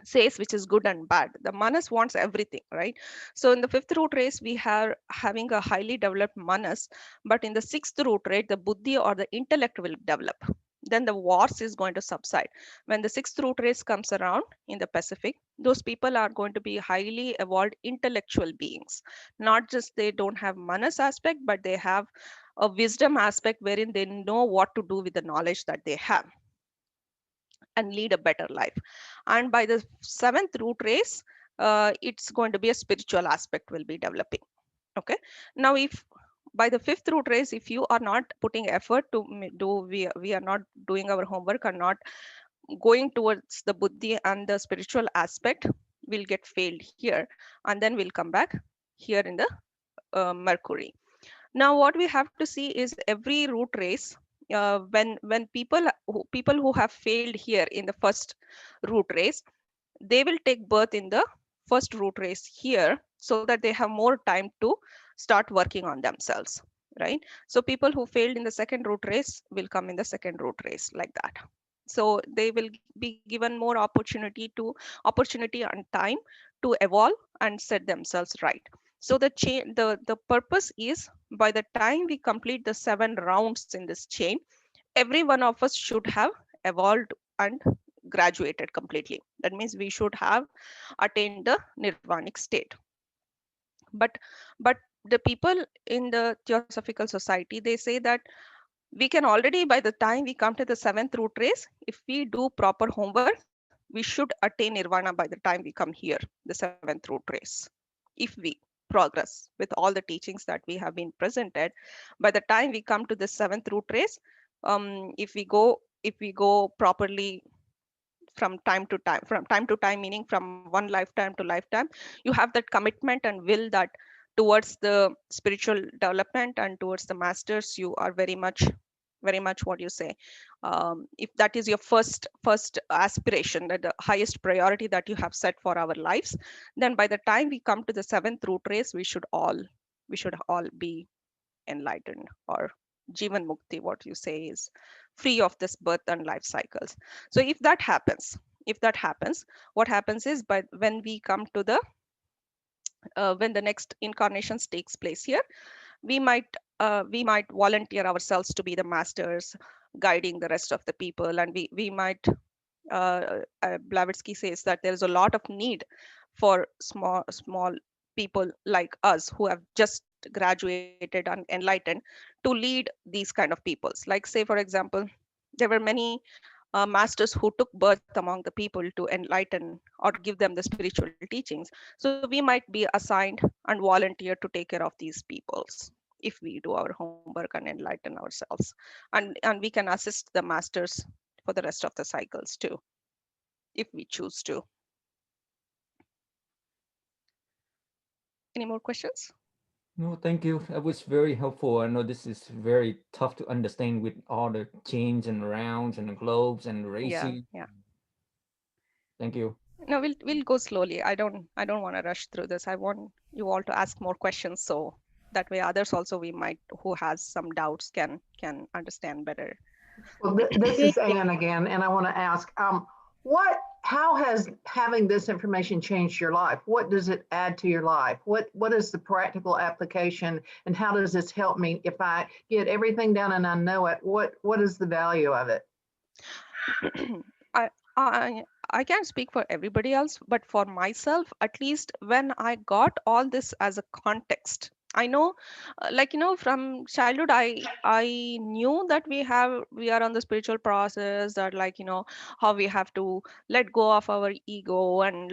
says which is good and bad. The manas wants everything, right? So in the fifth root race, we are having a highly developed manas, but in the sixth root rate, the buddhi or the intellect will develop. Then the wars is going to subside. When the sixth root race comes around in the Pacific, those people are going to be highly evolved intellectual beings. Not just they don't have manas aspect, but they have a wisdom aspect wherein they know what to do with the knowledge that they have and lead a better life. And by the seventh root race, it's going to be a spiritual aspect will be developing. Okay. Now, if by the fifth root race, if you are not putting effort to we are not doing our homework, or not going towards the buddhi and the spiritual aspect, we'll get failed here, and then we'll come back here in the Mercury. Now, what we have to see is every root race, when people who have failed here in the first root race, they will take birth in the first root race here, so that they have more time to start working on themselves, right? So people who failed in the second root race will come in the second root race, like that. So they will be given more opportunity and time to evolve and set themselves right. So the purpose is, by the time we complete the 7 rounds in this chain, every one of us should have evolved and graduated completely. That means we should have attained the nirvanic state. But but the people in the Theosophical Society, they say that we can already, by the time we come to the seventh root race, if we do proper homework, we should attain nirvana by the time we come here, the seventh root race, if we progress with all the teachings that we have been presented. By the time we come to the seventh root race, if we go properly from time to time, meaning from one lifetime to lifetime, you have that commitment and will that towards the spiritual development and towards the masters, you are very much what you say, if that is your first aspiration, that the highest priority that you have set for our lives, then by the time we come to the seventh root race, we should all be enlightened, or jivan mukti, what you say is free of this birth and life cycles. So if that happens, what happens is, by when we come to the when the next incarnations takes place here, we might we might volunteer ourselves to be the masters, guiding the rest of the people. And we might Blavatsky says that there is a lot of need for small people like us who have just graduated and enlightened, to lead these kind of peoples. Like, say for example, there were many masters who took birth among the people to enlighten or give them the spiritual teachings. So we might be assigned and volunteer to take care of these peoples, if we do our homework and enlighten ourselves, and we can assist the masters for the rest of the cycles too, if we choose to. Any more questions? No, thank you. That was very helpful. I know this is very tough to understand with all the chains and rounds and the globes and Yeah, racing. yeah. Thank you. No, we'll go slowly. I don't want to rush through this. I want you all to ask more questions so that way others also we might who has some doubts can understand better. Well, this is Ann again, and I want to ask, how has having this information changed your life? What does it add to your life? What is the practical application, and how does this help me if I get everything down and I know it? What is the value of it? I I can't speak for everybody else, but for myself, at least when I got all this as a context, I know, from childhood, I knew that we are on the spiritual process, that how we have to let go of our ego and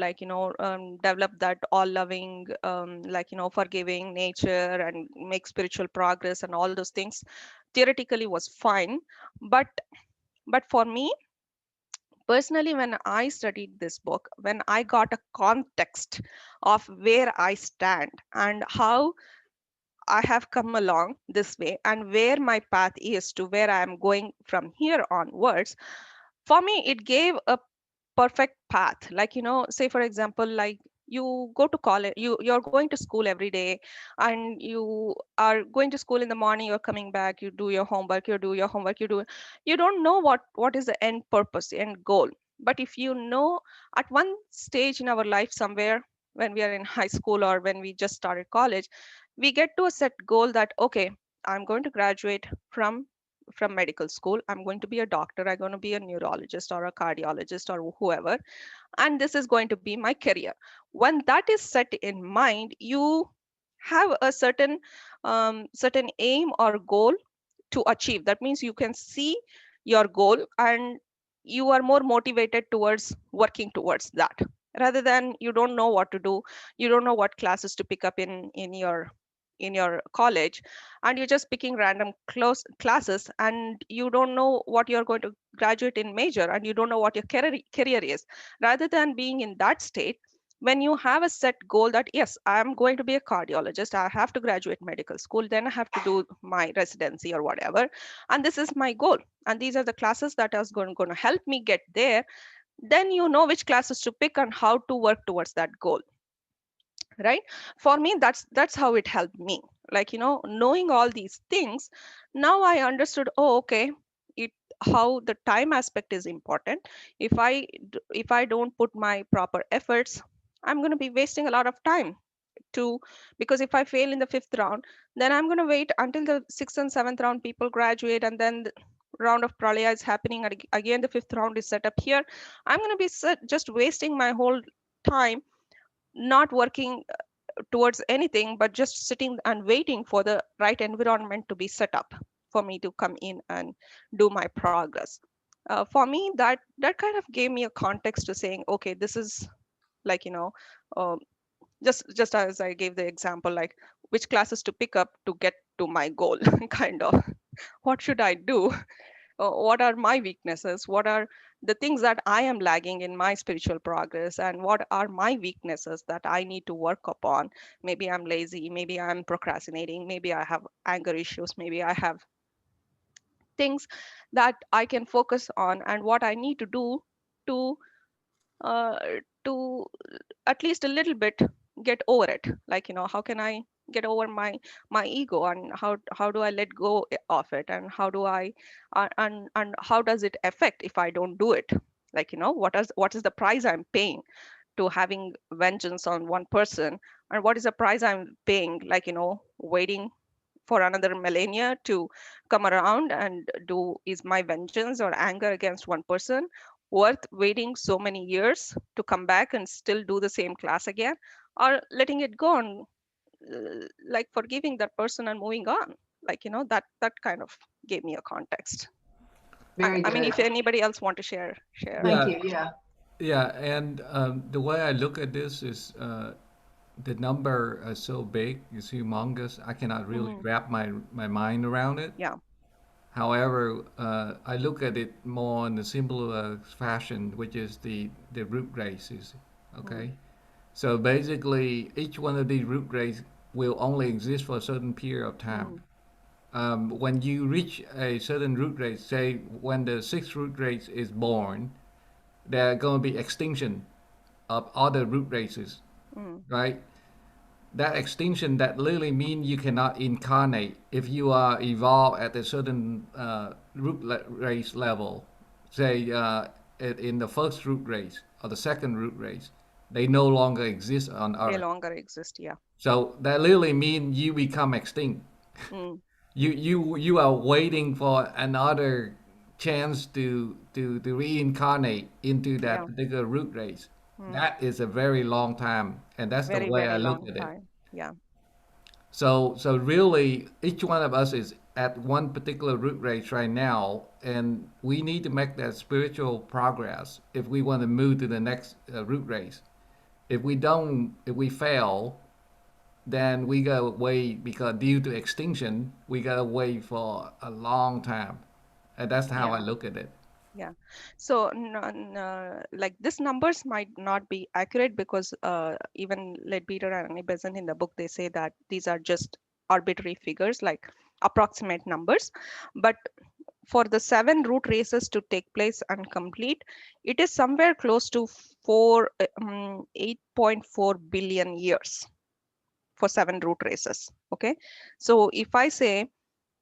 develop that all loving, forgiving nature and make spiritual progress and all those things. Theoretically was fine, but for me personally, when I studied this book, when I got a context of where I stand and how I have come along this way and where my path is to where I am going from here onwards, for me it gave a perfect path. Say for example, like you go to college, you're going to school every day, and you are going to school in the morning, you're coming back, you do your homework, you don't know what is the end purpose, the end goal. But if you know, at one stage in our life somewhere, when we are in high school or when we just started college, we get to a set goal that, okay, I'm going to graduate from medical school, I'm going to be a doctor, I'm going to be a neurologist or a cardiologist or whoever, and this is going to be my career. When that is set in mind, you have a certain aim or goal to achieve. That means you can see your goal and you are more motivated towards working towards that, rather than you don't know what to do, you don't know what classes to pick up in your college, and you're just picking random classes, and you don't know what you're going to graduate in major, and you don't know what your career is. Rather than being in that state, when you have a set goal that, yes, I'm going to be a cardiologist, I have to graduate medical school, then I have to do my residency or whatever, and this is my goal, and these are the classes that are going to help me get there, then you know which classes to pick and how to work towards that goal, right? For me, that's how it helped me. Knowing all these things, now I understood, oh, okay, it how the time aspect is important. If I don't put my proper efforts, I'm going to be wasting a lot of time to because if I fail in the fifth round, then I'm going to wait until the sixth and seventh round people graduate, and then the round of pralaya is happening, and again the fifth round is set up here. I'm going to be just wasting my whole time, not working towards anything, but just sitting and waiting for the right environment to be set up for me to come in and do my progress. For me, that kind of gave me a context to saying, okay, this is like um, just as I gave the example, like which classes to pick up to get to my goal, kind of. What should I do? What are my weaknesses, what are the things that I am lagging in my spiritual progress, and what are my weaknesses that I need to work upon. Maybe I'm lazy, maybe I'm procrastinating, maybe I have anger issues, maybe I have things that I can focus on, and what I need to do to uh, to at least a little bit get over it. How can I get over my ego, and how do I let go of it, and how do I and how does it affect if I don't do it. What is the price I'm paying to having vengeance on one person, and what is the price I'm paying, waiting for another millennia to come around and do. Is my vengeance or anger against one person worth waiting so many years to come back and still do the same class again, or letting it go and forgiving that person and moving on? That kind of gave me a context. I, Very I mean, good. if anybody else want to share. Thank Yeah, you. Yeah. yeah, and the way I look at this is the number is so big, it's humongous. I cannot really Hmm. wrap my mind around it. Yeah. However, I look at it more in a simpler fashion, which is the root races. Hmm. Okay, so basically, each one of these root will only exist for a certain period of time. When you reach a certain root race, say when the sixth root race is born, there are going to be extinction of other root races, Mm. right? That extinction, that literally means you cannot incarnate if you are evolved at a certain race level. Say in the first root race or the second root race, they no longer exist on They Earth. longer exist. Yeah. So that literally means you become extinct. Mm. You are waiting for another chance to reincarnate into that Yeah. particular root race. Mm. That is a very long time, and that's the Very, way I very look long at it. time. Yeah. So really, each one of us is at one particular root race right now, and we need to make that spiritual progress if we want to move to the next root race. If we don't, if we fail, then we gotta wait because due to extinction, we gotta wait for a long time, and that's how Yeah. I look at it. Yeah. So, like this numbers might not be accurate because even Leadbeater and Besant in the book, they say that these are just arbitrary figures, like approximate numbers. But for the 7 root races to take place and complete, it is somewhere close to 8.4 billion years for 7 root races. Okay. So if I say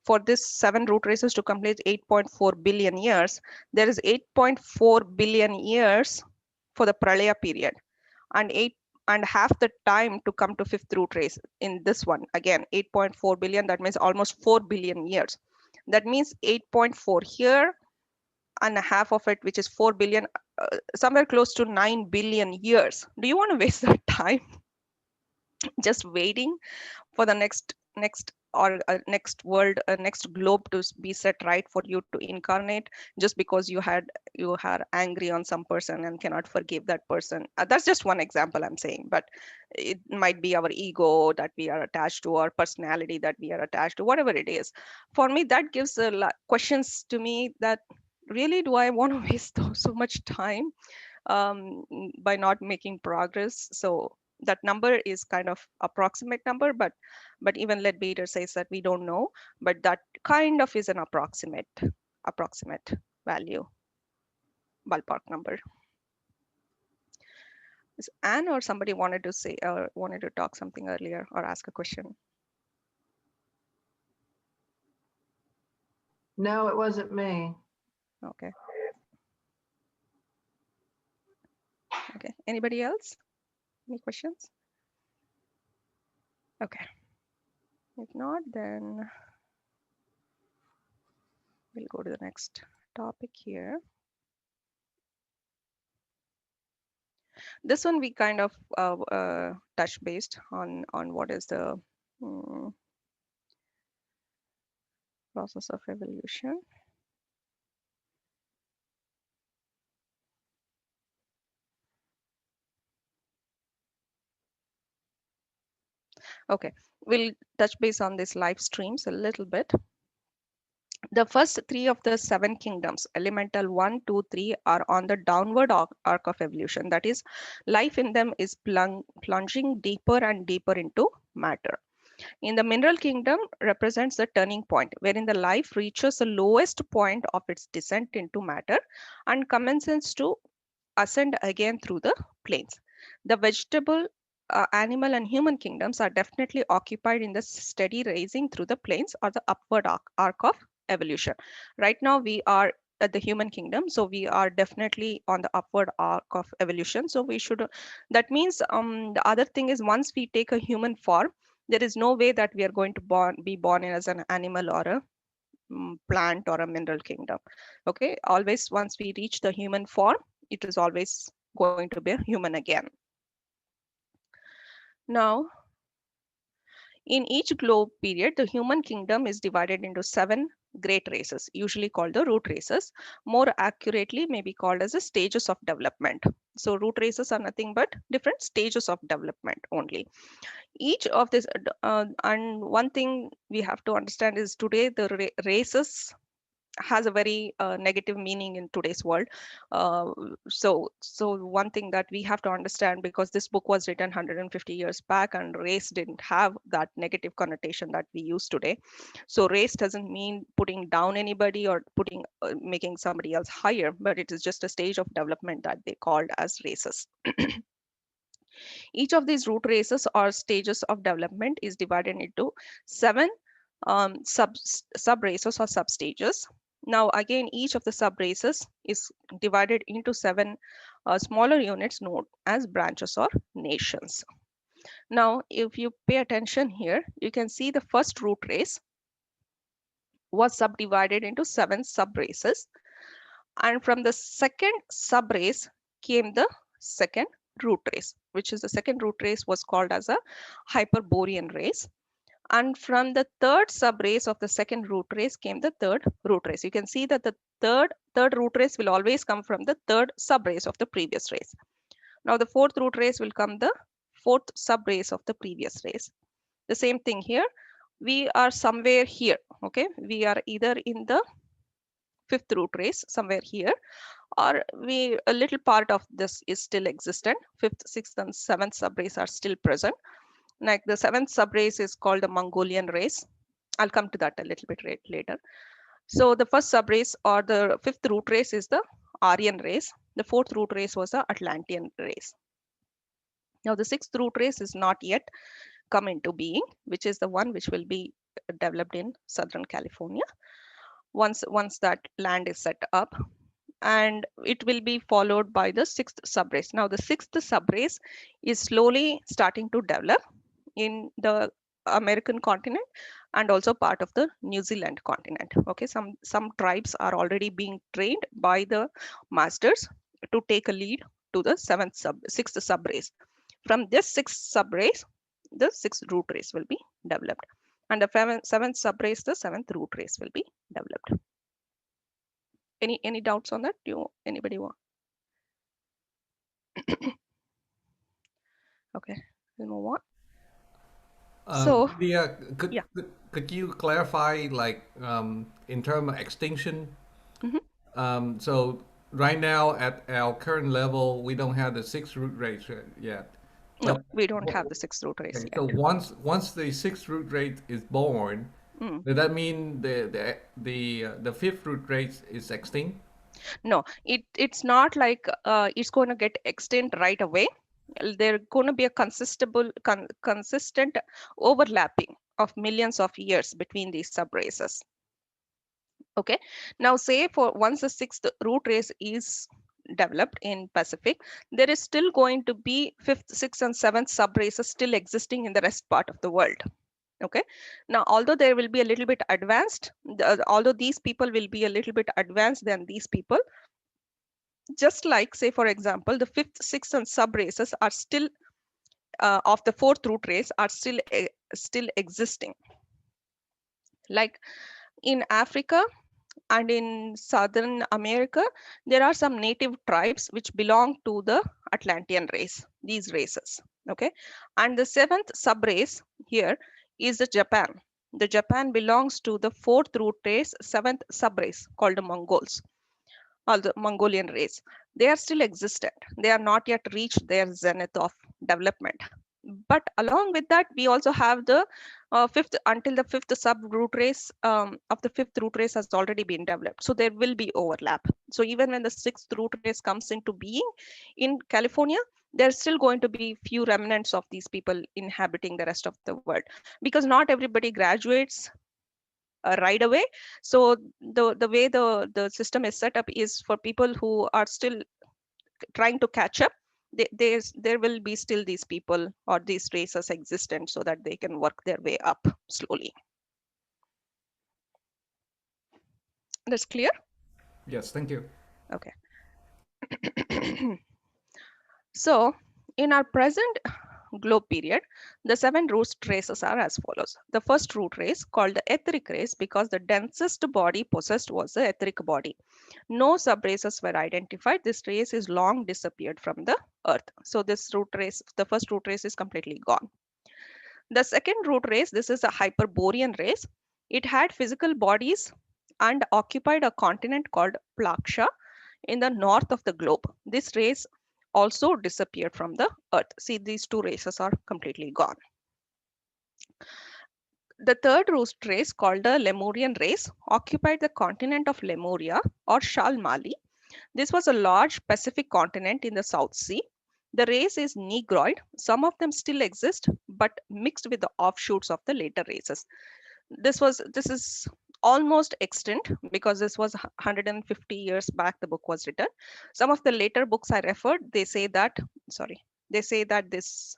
for this 7 root races to complete 8.4 billion years, there is 8.4 billion years for the pralaya period, and half the time to come to 5th root race in this one. Again, 8.4 billion, that means almost 4 billion years. That means 8.4 here and a half of it, which is 4 billion, somewhere close to 9 billion years. Do you want to waste that time just waiting for the next or next world, next globe to be set right for you to incarnate, just because you are angry on some person and cannot forgive that person? That's just one example I'm saying, but it might be our ego that we are attached to, or personality that we are attached to, whatever it is. For me, that gives questions to me that really, do I want to waste so much time by not making progress? So that number is kind of approximate number, but even Leadbeater says that we don't know, but that kind of is an approximate value, ballpark number. Is Anne or somebody wanted to say or wanted to talk something earlier or ask a question? No, it wasn't me. Okay. Okay. Anybody else? Any questions? Okay. If not, then we'll go to the next topic here. This one we kind of touch based on what is the mm, process of evolution. Okay, we'll touch base on these live streams a little bit. The first 3 of the 7 kingdoms, elemental 1, 2, 3, are on the downward arc of evolution. That is, life in them is plunging deeper and deeper into matter. In the mineral kingdom represents the turning point, wherein the life reaches the lowest point of its descent into matter and commences to ascend again through the plains. The vegetable, animal, and human kingdoms are definitely occupied in the steady rising through the plains or the upward arc of evolution. Right now, we are at the human kingdom, so we are definitely on the upward arc of evolution. So we should. That means the other thing is, once we take a human form, there is no way that we are going to be born as an animal or a plant or a mineral kingdom. Okay, always once we reach the human form, it is always going to be a human again. Now, in each globe period, the human kingdom is divided into 7 great races, usually called the root races. More accurately, may be called as the stages of development. So root races are nothing but different stages of development only. Each of this, and one thing we have to understand is today the races has a very negative meaning in today's world. So one thing that we have to understand, because this book was written 150 years back and race didn't have that negative connotation that we use today. So race doesn't mean putting down anybody or putting making somebody else higher, but it is just a stage of development that they called as races. Each of these root races or stages of development is divided into 7 sub races or sub stages. Now again, each of the sub races is divided into 7 smaller units known as branches or nations. Now if you pay attention here, you can see the first root race was subdivided into 7 sub races, and from the second sub race came the second root race, which is the second root race was called as a Hyperborean race. And from the third sub race of the second root race came the third root race. You can see that the third root race will always come from the third sub race of the previous race. Now the fourth root race will come the fourth sub race of the previous race. The same thing here. We are somewhere here. Okay, we are either in the fifth root race somewhere here, or a little part of this is still existent. Fifth, sixth, and seventh subrace are still present. Like the seventh subrace is called the Mongolian race. I'll come to that a little bit later. So the first subrace or the fifth root race is the Aryan race. The fourth root race was the Atlantean race. Now the sixth root race is not yet come into being, which is the one which will be developed in Southern California once that land is set up, and it will be followed by the sixth subrace. Now the sixth subrace is slowly starting to develop in the American continent and also part of the New Zealand continent. Okay, some tribes are already being trained by the masters to take a lead to the sixth subrace. From this sixth subrace, the sixth root race will be developed, and the seventh subrace, the seventh root race will be developed. Any doubts on that? Anybody want? Okay, we'll move on. So Vidya, yeah. could you clarify, like, in terms of extinction? So right now at our current level, we don't have the sixth root race yet. No, But we don't have the sixth root race okay, yet. so once the sixth root race is born, does that mean the fifth root race is extinct? No, it's not like it's going to get extinct right away. There's going to be a consistent overlapping of millions of years between these subraces. Okay, now say for once the sixth root race is developed in Pacific, there is still going to be fifth, sixth, and seventh subraces still existing in the rest part of the world. Okay, now although there will be a little bit advanced, although these people will be a little bit advanced than these people, just like say for example the fifth, sixth, and subraces are still of the fourth root race are still existing. Like in Africa and in Southern America, there are some native tribes which belong to the Atlantean race, these races. Okay, and the seventh subrace here is the Japan. The Japan belongs to the fourth root race, seventh subrace called the Mongols, or the Mongolian race. They are still existent. They are not yet reached their zenith of development. But along with that, we also have the fifth, until the fifth sub-root race of the fifth root race has already been developed. So there will be overlap. So even when the sixth root race comes into being in California, there's still going to be few remnants of these people inhabiting the rest of the world, because not everybody graduates right away. So the way the system is set up is for people who are still trying to catch up. There will be still these people or these races existent so that they can work their way up slowly. That's clear? Yes, thank you. Okay. So in our present globe period, the 7 root races are as follows. The first root race, called the etheric race, because the densest body possessed was the etheric body. No subraces were identified. This race is long disappeared from the earth. So this root race, the first root race, is completely gone. The second root race, this is a Hyperborean race. It had physical bodies and occupied a continent called Plaksha in the north of the globe. This race also disappeared from the earth. See, these two races are completely gone. The third root race, called the Lemurian race, occupied the continent of Lemuria or Shalmali. This was a large Pacific continent in the South Sea. The race is Negroid. Some of them still exist, but mixed with the offshoots of the later races. This is almost extinct because this was 150 years back the book was written. Some of the later books I referred, they say that this,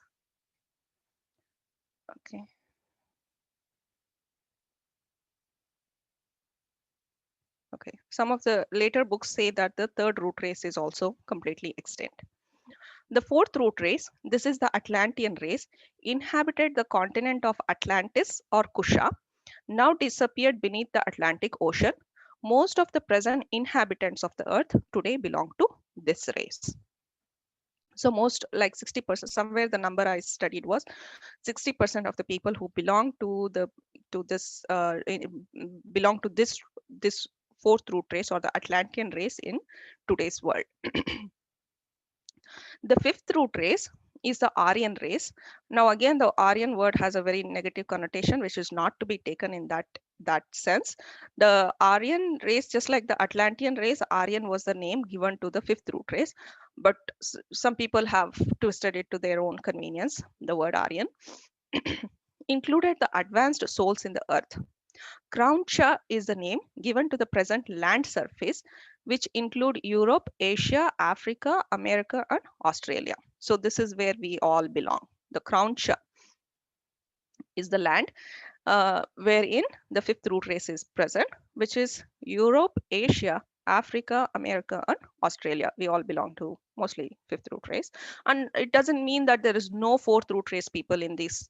okay, some of the later books say that the third root race is also completely extinct. The fourth root race, this is the Atlantean race, inhabited the continent of Atlantis or Kusha, now disappeared beneath the Atlantic Ocean. Most of the present inhabitants of the earth today belong to this race. So most, like 60%, somewhere the number I studied was 60% of the people who belong to this fourth root race or the Atlantean race in today's world. The fifth root race is the Aryan race. Now again, the Aryan word has a very negative connotation, which is not to be taken in that sense. The Aryan race, just like the Atlantean race, Aryan was the name given to the fifth root race, but some people have twisted it to their own convenience, the word Aryan. Included the advanced souls in the earth. Krauncha is the name given to the present land surface, which include Europe, Asia, Africa, America, and Australia. So this is where we all belong. The Krauncha is the land wherein the fifth root race is present, which is Europe, Asia, Africa, America, and Australia. We all belong to mostly fifth root race. And it doesn't mean that there is no fourth root race people in this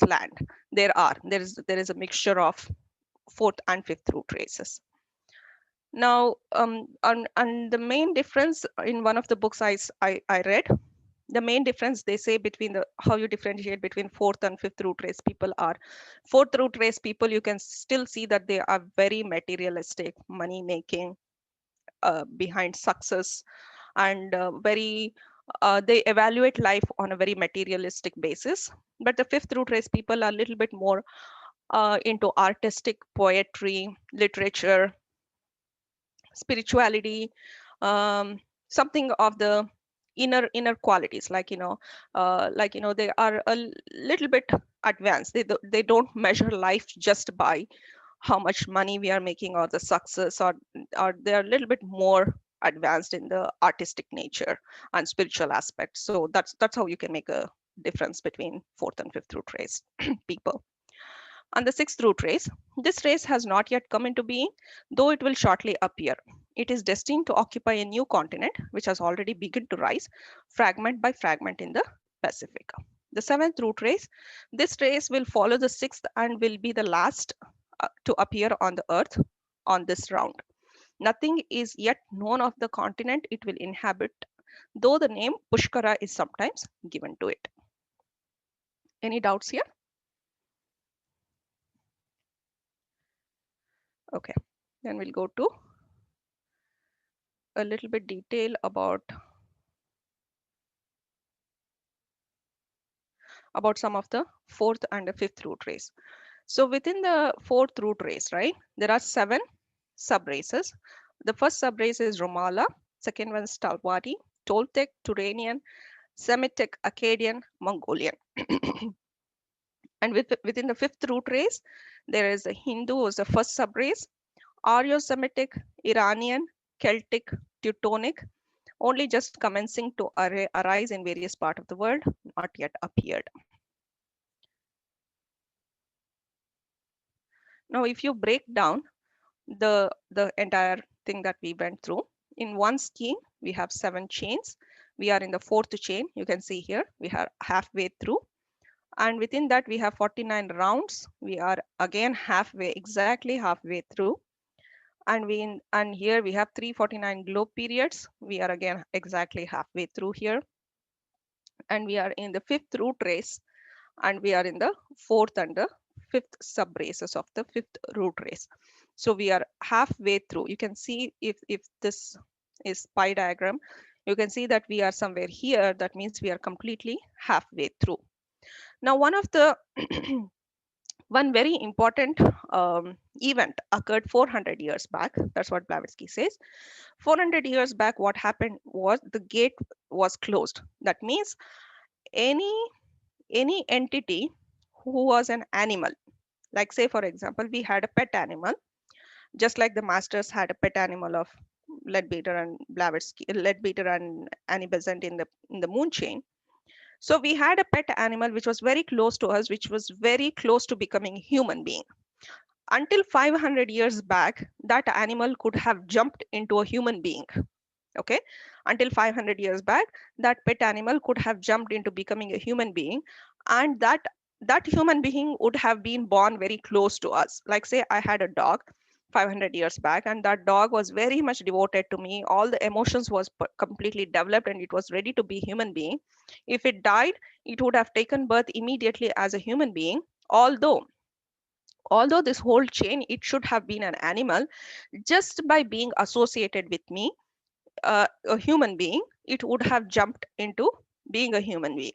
land. There is a mixture of fourth and fifth root races. Now, and the main difference in one of the books I read, the main difference they say between how you differentiate between fourth and fifth root race people are, fourth root race people, you can still see that they are very materialistic, money making, behind success, and they evaluate life on a very materialistic basis. But the fifth root race people are a little bit more into artistic poetry, literature, spirituality, something of the inner qualities, like they are a little bit advanced. They don't measure life just by how much money we are making or the success, or they're a little bit more advanced in the artistic nature and spiritual aspects. So that's how you can make a difference between fourth and fifth root race people. And the sixth root race, this race has not yet come into being, though it will shortly appear. It is destined to occupy a new continent, which has already begun to rise, fragment by fragment in the Pacific. The seventh root race, this race will follow the sixth and will be the last to appear on the earth on this round. Nothing is yet known of the continent it will inhabit, though the name Pushkara is sometimes given to it. Any doubts here? Okay, then we'll go to a little bit detail about some of the fourth and the fifth root race. So within the fourth root race, right, there are 7 sub-races. The first sub-race is Romala, second one is Talwadi, Toltec, Turanian, Semitic, Akkadian, Mongolian. And within the fifth root race, there is a Hindu was the first sub-race, Aryo-Semitic, Iranian, Celtic, Teutonic, only just commencing to arise in various parts of the world, not yet appeared. Now, if you break down the entire thing that we went through, in one scheme, we have 7 chains. We are in the 4th chain. You can see here, we are halfway through. And within that, we have 49 rounds. We are again exactly halfway through. And here we have 349 globe periods. We are again exactly halfway through here. And we are in the 5th root race, and we are in the 4th and the fifth sub races of the fifth root race. So we are halfway through. You can see if this is pie diagram, you can see that we are somewhere here. That means we are completely halfway through. Now, one of the one very important event occurred 400 years back. That's what Blavatsky says. 400 years back, what happened was the gate was closed. That means any any entity who was an animal, like say for example, we had a pet animal, just like the masters had a pet animal of Leadbeater and Blavatsky, Leadbeater and Annie Besant in the moon chain. So we had a pet animal which was very close to us, which was very close to becoming a human being. Until 500 years back, that animal could have jumped into a human being. Okay, until 500 years back, that pet animal could have jumped into becoming a human being, and that human being would have been born very close to us. Like say I had a dog 500 years back, and that dog was very much devoted to me. All the emotions was completely developed, and it was ready to be human being. If it died, it would have taken birth immediately as a human being. Although this whole chain, it should have been an animal. Just by being associated with me, a human being, it would have jumped into being a human being.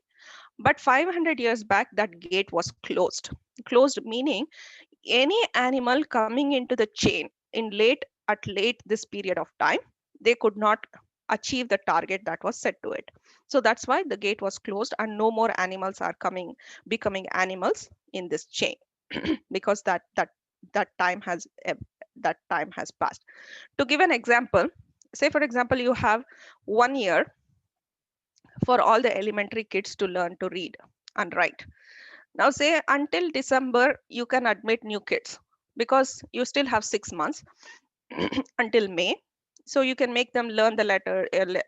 But 500 years back, that gate was closed. Closed meaning any animal coming into the chain in late this period of time, they could not achieve the target that was set to it. So that's why the gate was closed, and no more animals are becoming animals in this chain because that time has that time has passed. To give an example, say for example, you have 1 year for all the elementary kids to learn to read and write. Now say until December, you can admit new kids because you still have 6 months until May. So you can make them learn the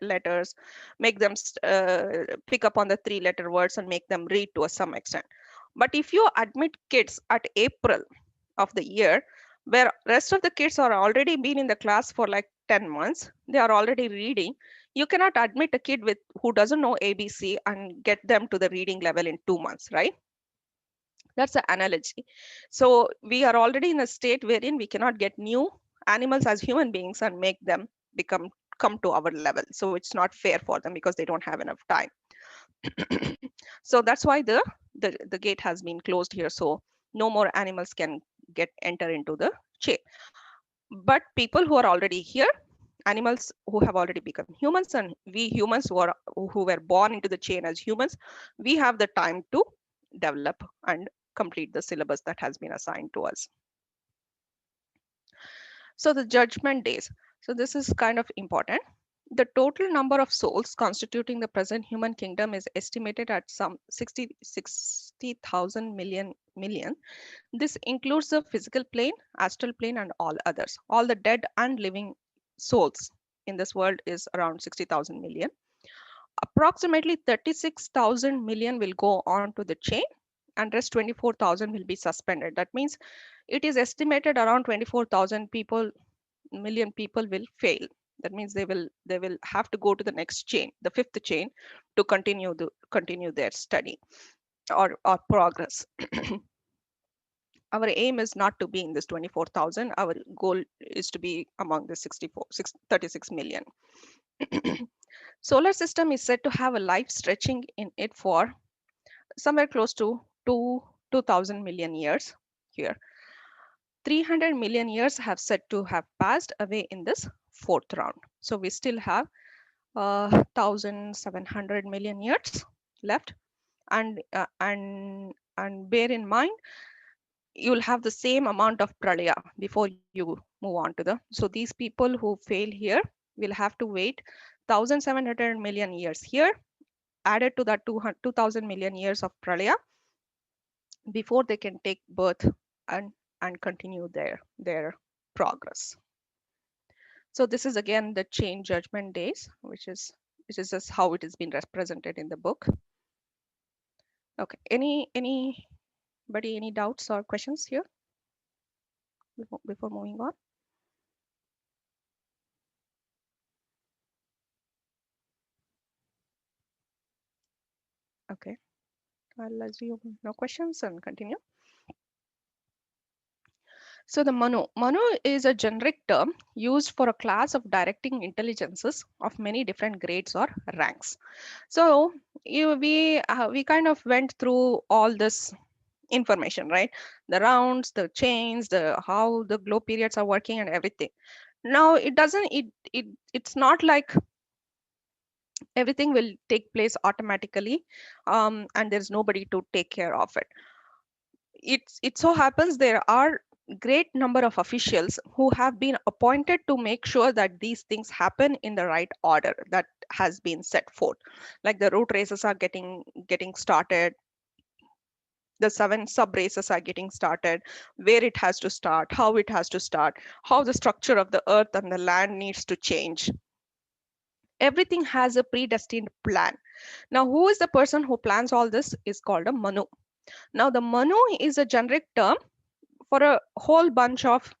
letters, make them pick up on the 3-letter words and make them read to some extent. But if you admit kids at April of the year, where rest of the kids are already been in the class for like 10 months, they are already reading, you cannot admit a kid with who doesn't know ABC and get them to the reading level in 2 months, right? That's the analogy. So we are already in a state wherein we cannot get new animals as human beings and make them come to our level. So it's not fair for them because they don't have enough time. So that's why the gate has been closed here. So no more animals can enter into the chain. But people who are already here, animals who have already become humans, and we humans who were born into the chain as humans, we have the time to develop and complete the syllabus that has been assigned to us. So the judgment days. So this is kind of important. The total number of souls constituting the present human kingdom is estimated at some 60,000 million. This includes the physical plane, astral plane, and all others. All the dead and living souls in this world is around 60,000 million. Approximately 36,000 million will go on to the chain, and rest 24,000 will be suspended. That means it is estimated around 24,000 million people will fail. That means they will have to go to the next chain, the fifth chain, to continue their study or progress. Our aim is not to be in this 24,000. Our goal is to be among the 36 million. Solar system is said to have a life stretching in it for somewhere close to 2,000 million years here. 300 million years have said to have passed away in this fourth round. So we still have 1,700 million years left. And bear in mind, you'll have the same amount of pralaya before you move on to the. So these people who fail here will have to wait 1,700 million years here, added to that 2,000 million years of pralaya, before they can take birth and continue their progress. So this is again the chain judgment days, which is just how it has been represented in the book. Okay, anybody any doubts or questions here before moving on? Okay, I'll assume no questions and continue. So the Manu is a generic term used for a class of directing intelligences of many different grades or ranks. So we kind of went through all this information, right? The rounds, the chains, the how the globe periods are working and everything. Now it doesn't it's not like everything will take place automatically, and there's nobody to take care of it. It so happens there are great number of officials who have been appointed to make sure that these things happen in the right order that has been set forth. Like the root races are getting started, the 7 sub races are getting started, where it has to start, how it has to start, how the structure of the earth and the land needs to change. Everything has a predestined plan. Now, who is the person who plans all this is called a Manu. Now, the Manu is a generic term for a whole bunch of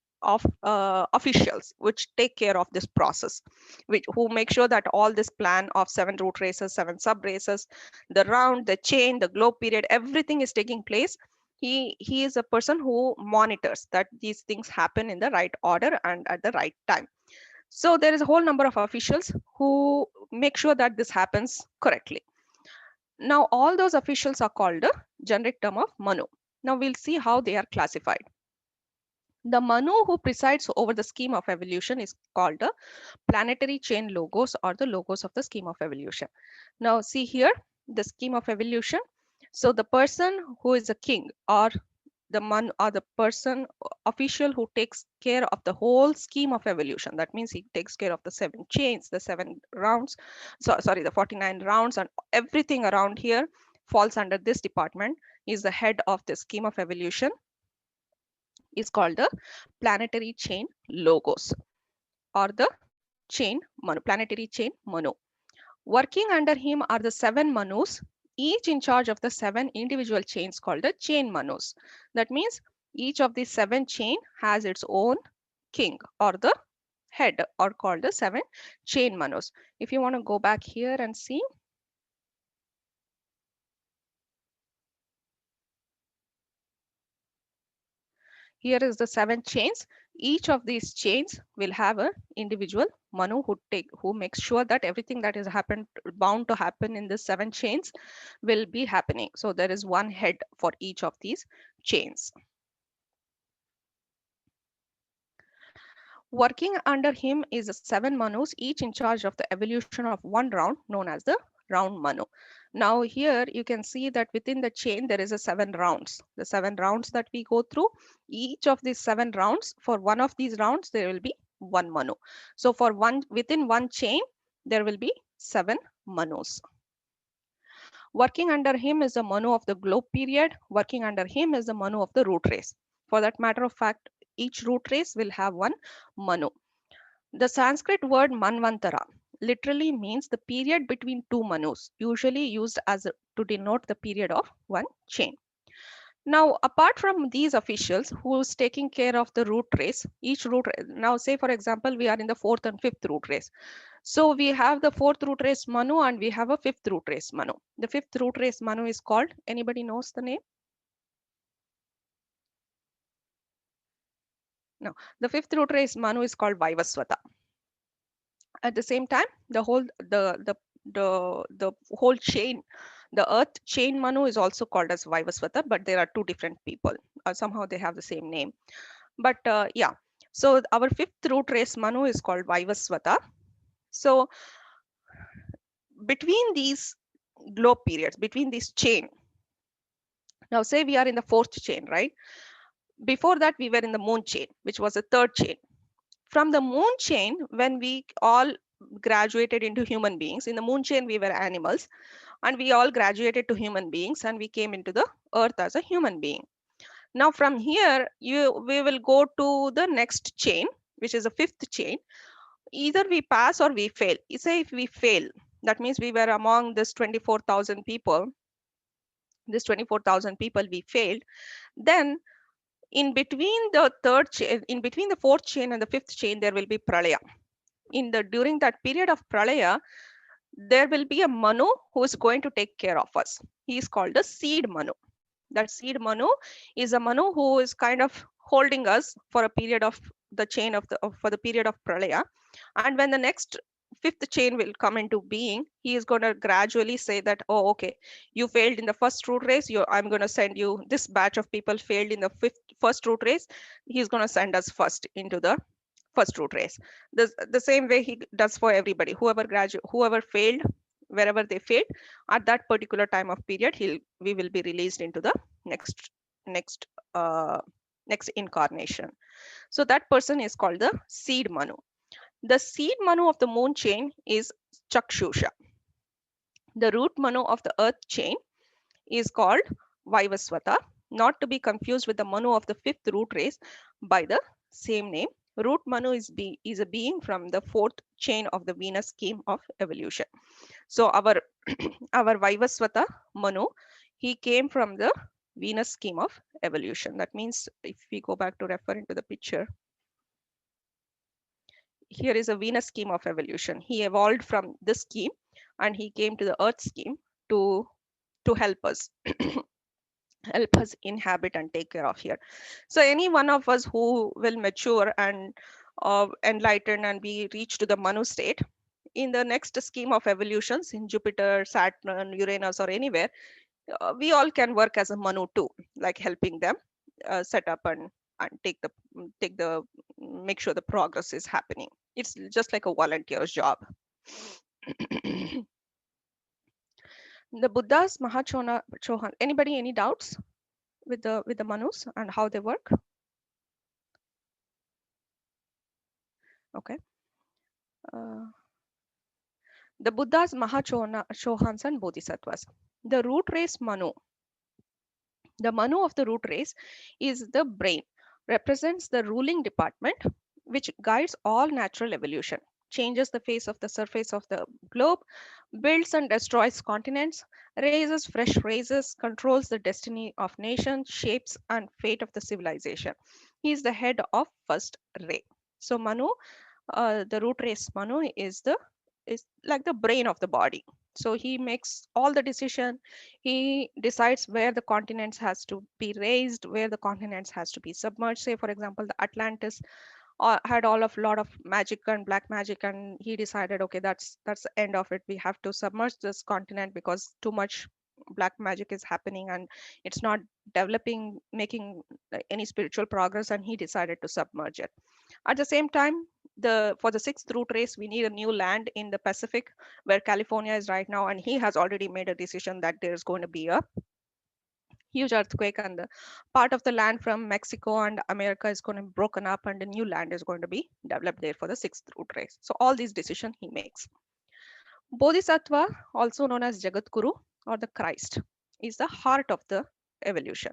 officials which take care of this process, which who make sure that all this plan of 7 root races, 7 sub races, the round, the chain, the globe period, everything is taking place. He is a person who monitors that these things happen in the right order and at the right time. So there is a whole number of officials who make sure that this happens correctly. Now all those officials are called the generic term of Manu. Now we'll see how they are classified. The Manu who presides over the scheme of evolution is called the planetary chain logos, or the logos of the scheme of evolution. Now see here the scheme of evolution. So the person who is a king, or the man, or the person official who takes care of the whole scheme of evolution. That means he takes care of the 7 chains, the 7 rounds, sorry, the 49 rounds, and everything around here falls under this department. Is the head of the scheme of evolution, is called the planetary chain logos, or the chain Manu, planetary chain Manu. Working under him are the 7 Manus, each in charge of the 7 individual chains called the chain Manus. That means each of the 7 chain has its own king, or the head, or called the 7 chain Manus. If you want to go back here and see, here is the 7 chains. Each of these chains will have a individual Manu who makes sure that everything that is bound to happen in the 7 chains will be happening. So there is one head for each of these chains. Working under him is 7 Manus, each in charge of the evolution of one round known as the round Manu. Now here you can see that within the chain there is a 7 rounds. The 7 rounds that we go through, each of these 7 rounds, for one of these rounds there will be one Manu. So for within one chain there will be 7 Manus. Working under him is the Manu of the globe period. Working under him is the Manu of the root race. For that matter of fact, each root race will have one Manu. The Sanskrit word Manvantara literally means the period between 2 Manus, usually used to denote the period of one chain. Now, apart from these officials who is taking care of the root race, each root, now say for example, we are in the 4th and 5th root race. So we have the 4th root race Manu and we have a 5th root race Manu. The 5th root race Manu is called, anybody knows the name? No, the 5th root race Manu is called Vaivasvata. At the same time, the whole whole chain, the earth chain Manu is also called as Vaivasvata, but there are 2 different people. Somehow they have the same name. But yeah, so our 5th root race Manu is called Vaivasvata. So between these globe periods, between this chain, now say we are in the 4th chain, right? Before that we were in the moon chain, which was the 3rd chain. From the moon chain, when we all graduated into human beings, in the moon chain we were animals, and we all graduated to human beings, and we came into the earth as a human being. Now from here we will go to the next chain, which is the 5th chain. Either we pass or we fail. Say if we fail, that means we were among this 24,000 people. This 24,000 people we failed. Then in between the 3rd chain, in between the 4th chain and the 5th chain, there will be pralaya. During that period of pralaya, there will be a Manu who is going to take care of us. He is called the seed Manu. That seed Manu is a Manu who is kind of holding us for a period of the chain for the period of Pralaya. And when the next fifth chain will come into being, he is going to gradually say that, oh, okay, you failed in the first root race. I'm going to send you, this batch of people failed in the first root race. He's going to send us first into the first root race. The same way he does for everybody. Whoever failed, wherever they failed, at that particular time of period, we will be released into the next next uh, next incarnation. So that person is called the seed Manu. The seed Manu of the moon chain is Chakshusha. The root Manu of the earth chain is called Vaivasvata, not to be confused with the Manu of the fifth root race by the same name. Root Manu is a being from the fourth chain of the Venus scheme of evolution. So our our Vaivasvata Manu, he came from the Venus scheme of evolution. That means if we go back to refer into the picture, here is a Venus scheme of evolution. He evolved from this scheme and he came to the Earth scheme to help us help us inhabit and take care of here. So any one of us who will mature and enlighten and be reached to the Manu state in the next scheme of evolutions in Jupiter, Saturn, Uranus, or anywhere, we all can work as a Manu too, like helping them set up and make sure the progress is happening. It's just like a volunteer's job. The Buddha's Mahachona Chohan. Anybody any doubts with the Manus and how they work? Okay. The Buddha's Chohans and Bodhisattvas. The root race Manu. The Manu of the root race is the brain, represents the ruling department which guides all natural evolution, changes the face of the surface of the globe, builds and destroys continents, raises fresh races, controls the destiny of nations, shapes and fate of the civilization. He is the head of first ray. So Manu, the root race Manu is like the brain of the body. So he makes all the decision. He decides where the continents has to be raised, where the continents has to be submerged. Say for example, the Atlantis had all of lot of magic and black magic, and he decided, okay, that's the end of it. We have to submerge this continent because too much black magic is happening and it's not developing, making any spiritual progress, and he decided to submerge it. At the same time, for the sixth root race, we need a new land in the Pacific where California is right now, and he has already made a decision that there's going to be a huge earthquake and the part of the land from Mexico and America is going to be broken up and a new land is going to be developed there for the sixth root race. So all these decisions he makes. Bodhisattva, also known as Jagat Guru or the Christ, is the heart of the evolution.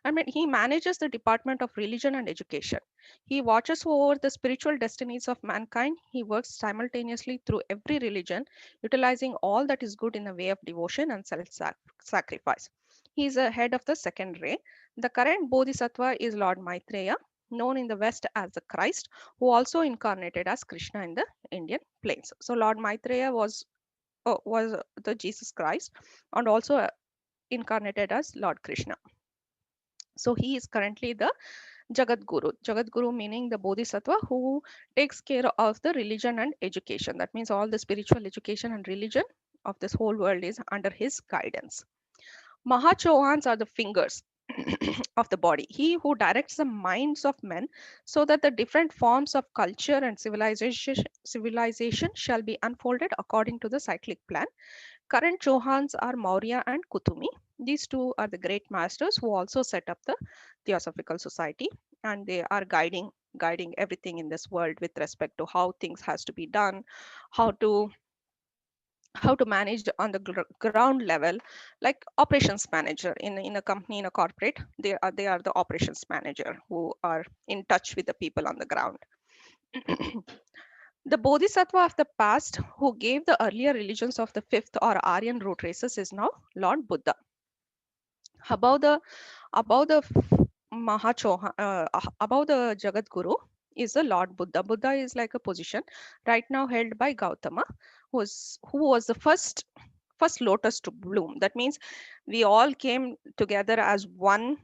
I mean, he manages the department of religion and education. He watches over the spiritual destinies of mankind. He works simultaneously through every religion, utilizing all that is good in the way of devotion and self-sacrifice. He is a head of the second ray. The current Bodhisattva is Lord Maitreya, known in the West as the Christ, who also incarnated as Krishna in the Indian plains. So Lord Maitreya was the Jesus Christ and also incarnated as Lord Krishna. So he is currently the Jagat Guru. Jagat Guru meaning the Bodhisattva who takes care of the religion and education. That means all the spiritual education and religion of this whole world is under his guidance. Mahachohans are the fingers of the body. He who directs the minds of men so that the different forms of culture and civilization shall be unfolded according to the cyclic plan. Current Chohans are Maurya and Kutumi. These two are the great masters who also set up the Theosophical Society, and they are guiding everything in this world with respect to how things has to be done, how to manage on the ground level, like operations manager in a company, in a corporate. They are the operations manager who are in touch with the people on the ground. The Bodhisattva of the past who gave the earlier religions of the fifth or Aryan root races is now Lord Buddha. Above the above the Jagat Guru is the Lord Buddha. Buddha is like a position right now held by Gautama, who was the first first lotus to bloom. That means we all came together as one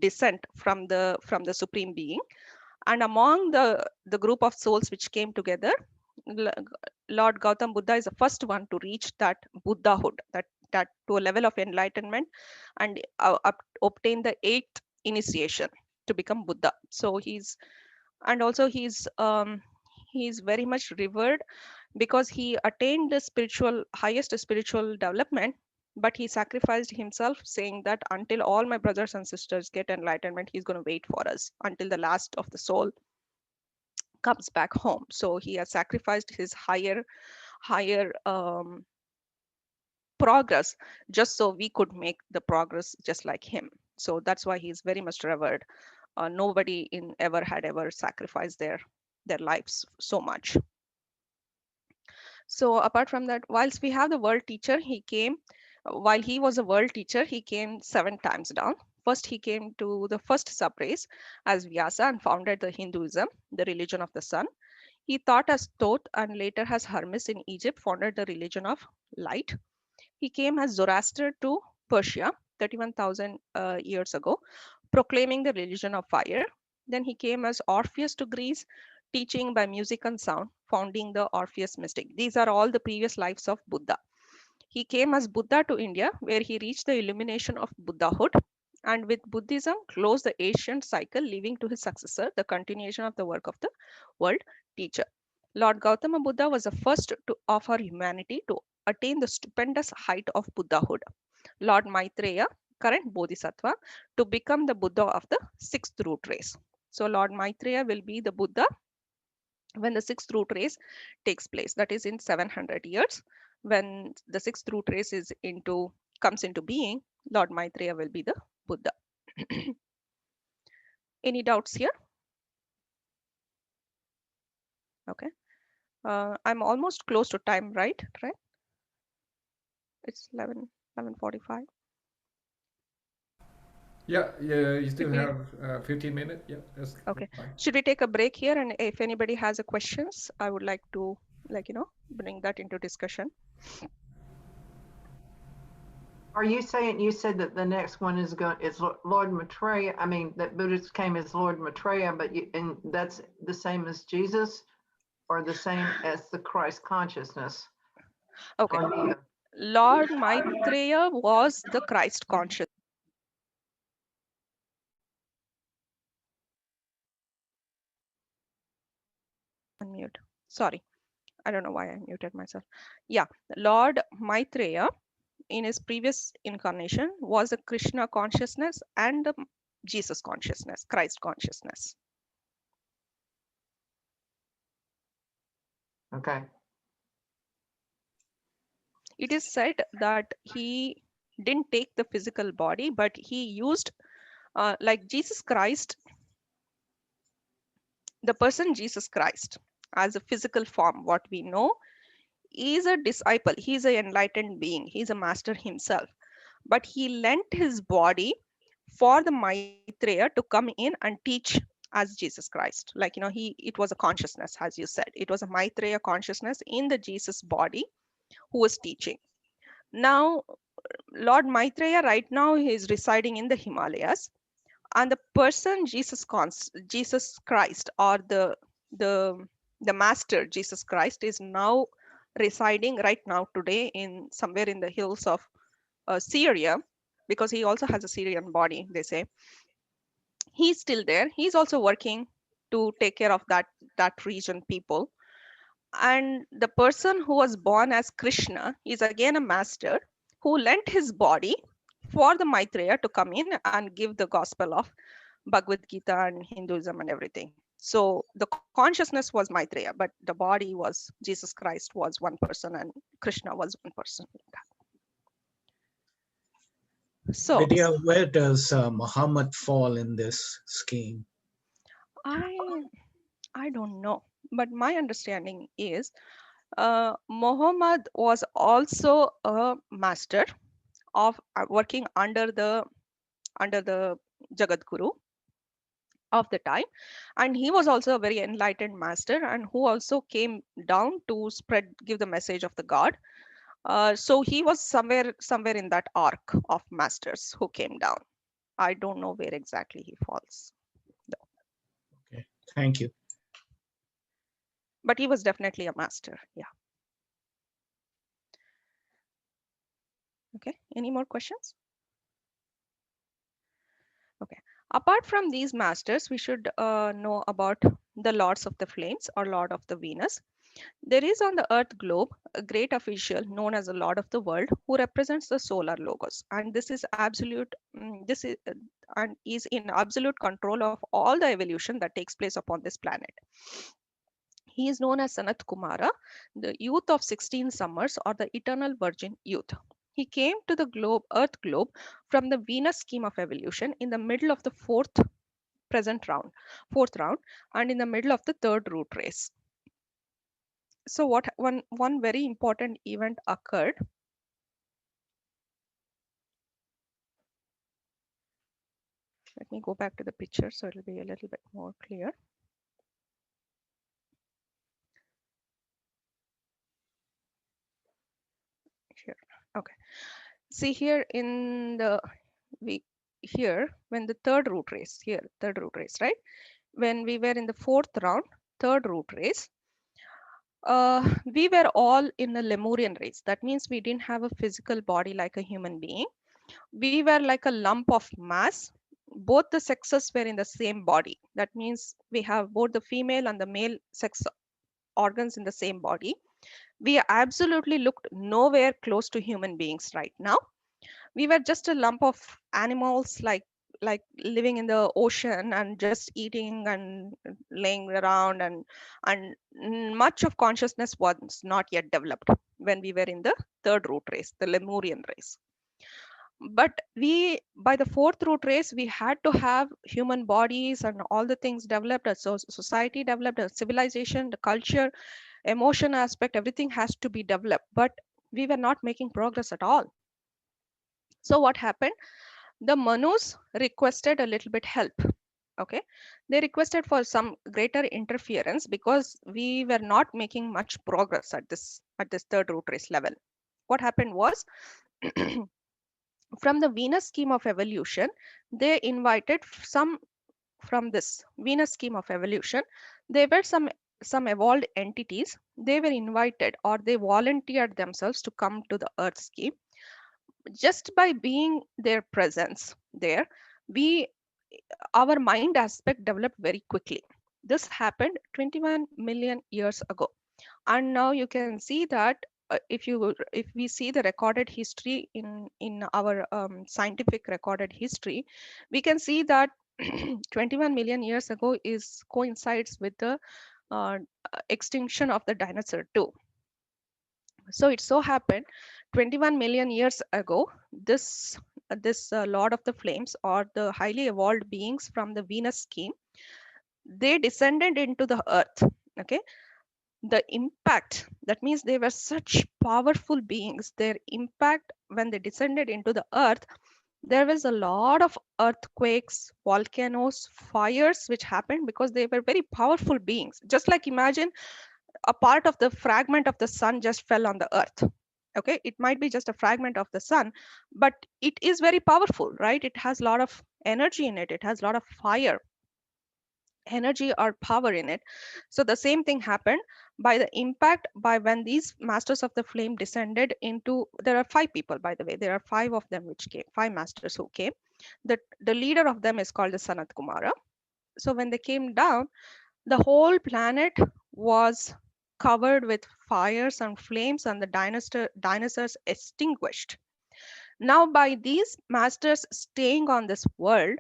descent from the supreme being. And among the group of souls which came together, Lord Gautam Buddha is the first one to reach that Buddhahood, that to a level of enlightenment, and obtain the 8th initiation to become Buddha. So he's very much revered because he attained the highest spiritual development, but he sacrificed himself, saying that until all my brothers and sisters get enlightenment, he's going to wait for us until the last of the soul comes back home. So he has sacrificed his higher progress just so we could make the progress just like him. So that's why he's very much revered. Nobody in ever had ever sacrificed their lives so much. So apart from that, whilst we have the world teacher, while he was a world teacher, he came 7 times down. First, he came to the first sub-race as Vyasa and founded the Hinduism, the religion of the sun. He taught as Thoth and later as Hermes in Egypt, founded the religion of light. He came as Zoroaster to Persia 31,000 years ago, proclaiming the religion of fire. Then he came as Orpheus to Greece, teaching by music and sound, founding the Orpheus mystic. These are all the previous lives of Buddha. He came as Buddha to India, where he reached the illumination of Buddhahood, and with Buddhism closed the ancient cycle, leaving to his successor the continuation of the work of the world teacher. Lord Gautama Buddha was the first to offer humanity to attain the stupendous height of Buddhahood. Lord Maitreya, current Bodhisattva, to become the Buddha of the 6th root race. So Lord Maitreya will be the Buddha when the 6th root race takes place, that is in 700 years. When the 6th root race comes into being, Lord Maitreya will be the Buddha. Any doubts here? Okay. I'm almost close to time, right? It's 11:45. Yeah, you still we- have 15 minutes. Yeah, Okay. that's fine. Should we take a break here? And if anybody has a questions, I would like to bring that into discussion. Are you saying, you said that the next one is Lord Maitreya? I mean, that Buddhist came as Lord Maitreya, and that's the same as Jesus, or the same as the Christ consciousness? Okay. Or neither? Lord Maitreya was the Christ conscious. Unmute. Sorry, I don't know why I muted myself. Yeah, Lord Maitreya in his previous incarnation was a Krishna consciousness and a Jesus consciousness, Christ consciousness. Okay. It is said that he didn't take the physical body, but he used, like Jesus Christ, the person Jesus Christ as a physical form, what we know, is a disciple. He's an enlightened being. He's a master himself. But he lent his body for the Maitreya to come in and teach as Jesus Christ. Like, it was a consciousness, as you said. It was a Maitreya consciousness in the Jesus body who was teaching. Now, Lord Maitreya right now is residing in the Himalayas, and the person Jesus Christ, or the master Jesus Christ, is now residing right now today in somewhere in the hills of Syria, because he also has a Syrian body, they say. He's still there. He's also working to take care of that region people. And the person who was born as Krishna is again a master who lent his body for the Maitreya to come in and give the gospel of Bhagavad Gita and Hinduism and everything. So the consciousness was Maitreya, but the body was Jesus Christ was one person and Krishna was one person. So Vidya, where does Muhammad fall in this scheme? I don't know, but my understanding is Muhammad was also a master of working under the Jagat Guru of the time, and he was also a very enlightened master and who also came down to give the message of the God. So he was somewhere in that arc of masters who came down. I don't know where exactly he falls, though. Okay, thank you. But he was definitely a master. Yeah. Okay. Any more questions? Okay. Apart from these masters, we should know about the lords of the flames or lord of the Venus. There is on the earth globe a great official known as the lord of the world who represents the solar logos, and this is absolute this is and is in absolute control of all the evolution that takes place upon this planet. He is known as Sanat Kumara, the youth of 16 summers or the eternal virgin youth. He came to the earth globe from the Venus scheme of evolution in the middle of the fourth round, and in the middle of the third root race. So what one very important event occurred. Let me go back to the picture so it'll be a little bit more clear. Here. Okay. See here in the we here when the third root race, right? When we were in the fourth round, third root race, we were all in a Lemurian race. That means we didn't have a physical body like a human being. We were like a lump of mass. Both the sexes were in the same body. That means we have both the female and the male sex organs in the same body. We absolutely looked nowhere close to human beings right now. We were just a lump of animals, like living in the ocean and just eating and laying around, and much of consciousness was not yet developed when we were in the third root race, the Lemurian race. But we, by the fourth root race, we had to have human bodies and all the things developed. So society developed, a civilization, the culture, emotion aspect, everything has to be developed, but we were not making progress at all. So what happened? The Manus requested a little bit help. Okay, they requested for some greater interference because we were not making much progress at this third root race level. What happened was from the Venus scheme of evolution, they invited some from this Venus scheme of evolution. There were some evolved entities. They were invited or they volunteered themselves to come to the Earth scheme. Just by being their presence there, we our mind aspect developed very quickly. This happened 21 million years ago, and now you can see that if we see the recorded history in our scientific recorded history, we can see that 21 million years ago is coincides with the uh, extinction of the dinosaur too. So it so happened 21 million years ago, this Lord of the Flames or the highly evolved beings from the Venus scheme, they descended into the earth. Okay, the impact, that means they were such powerful beings. Their impact when they descended into the earth, there was a lot of earthquakes, volcanoes, fires which happened because they were very powerful beings. Just like imagine a part of the fragment of the sun just fell on the earth. Okay, it might be just a fragment of the sun, but it is very powerful, right? It has a lot of energy in it, it has a lot of fire, energy or power in it. So the same thing happened by the impact, by when these masters of the flame descended into, there are five people, by the way, there are five of them which came, five masters who came. The leader of them is called the Sanat Kumara. So when they came down, the whole planet was covered with fires and flames, and the dinosaurs extinguished. Now by these masters staying on this world,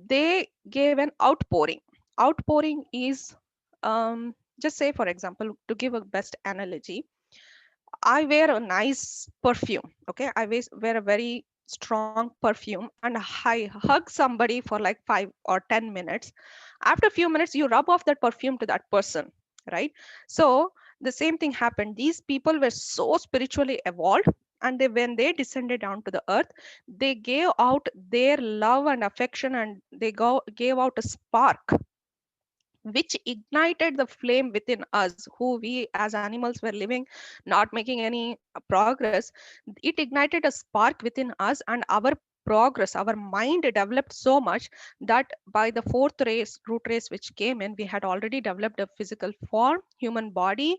they gave an outpouring. Outpouring is, just say for example, to give a best analogy, I wear a nice perfume. Okay, I wear a very strong perfume and I hug somebody for like 5 or 10 minutes. After a few minutes, you rub off that perfume to that person, right? So the same thing happened. These people were so spiritually evolved, and when they descended down to the earth, they gave out their love and affection, and they gave out a spark which ignited the flame within us, who we as animals were living, not making any progress. It ignited a spark within us, and our progress, our mind developed so much that by the fourth race, root race, which came in, we had already developed a physical form, human body,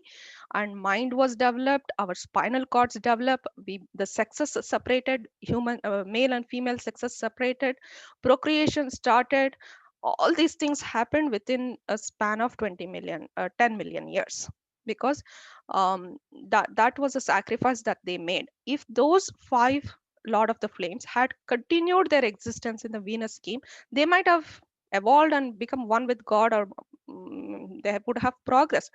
and mind was developed, our spinal cords developed, the sexes separated, human male and female sexes separated, procreation started. All these things happened within a span of 20 million 10 million years, because that was a sacrifice that they made. If those five lord of the flames had continued their existence in the Venus scheme, they might have evolved and become one with God, or they would have progressed.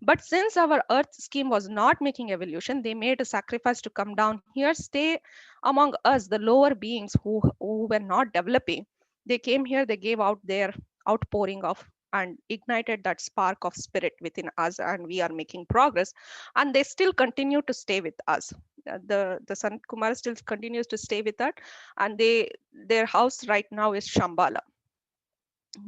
But since our earth scheme was not making evolution, they made a sacrifice to come down here, stay among us, the lower beings who were not developing. They came here, they gave out their outpouring of and ignited that spark of spirit within us, and we are making progress, and they still continue to stay with us. The Sanat Kumar still continues to stay with us, and their house right now is Shambhala.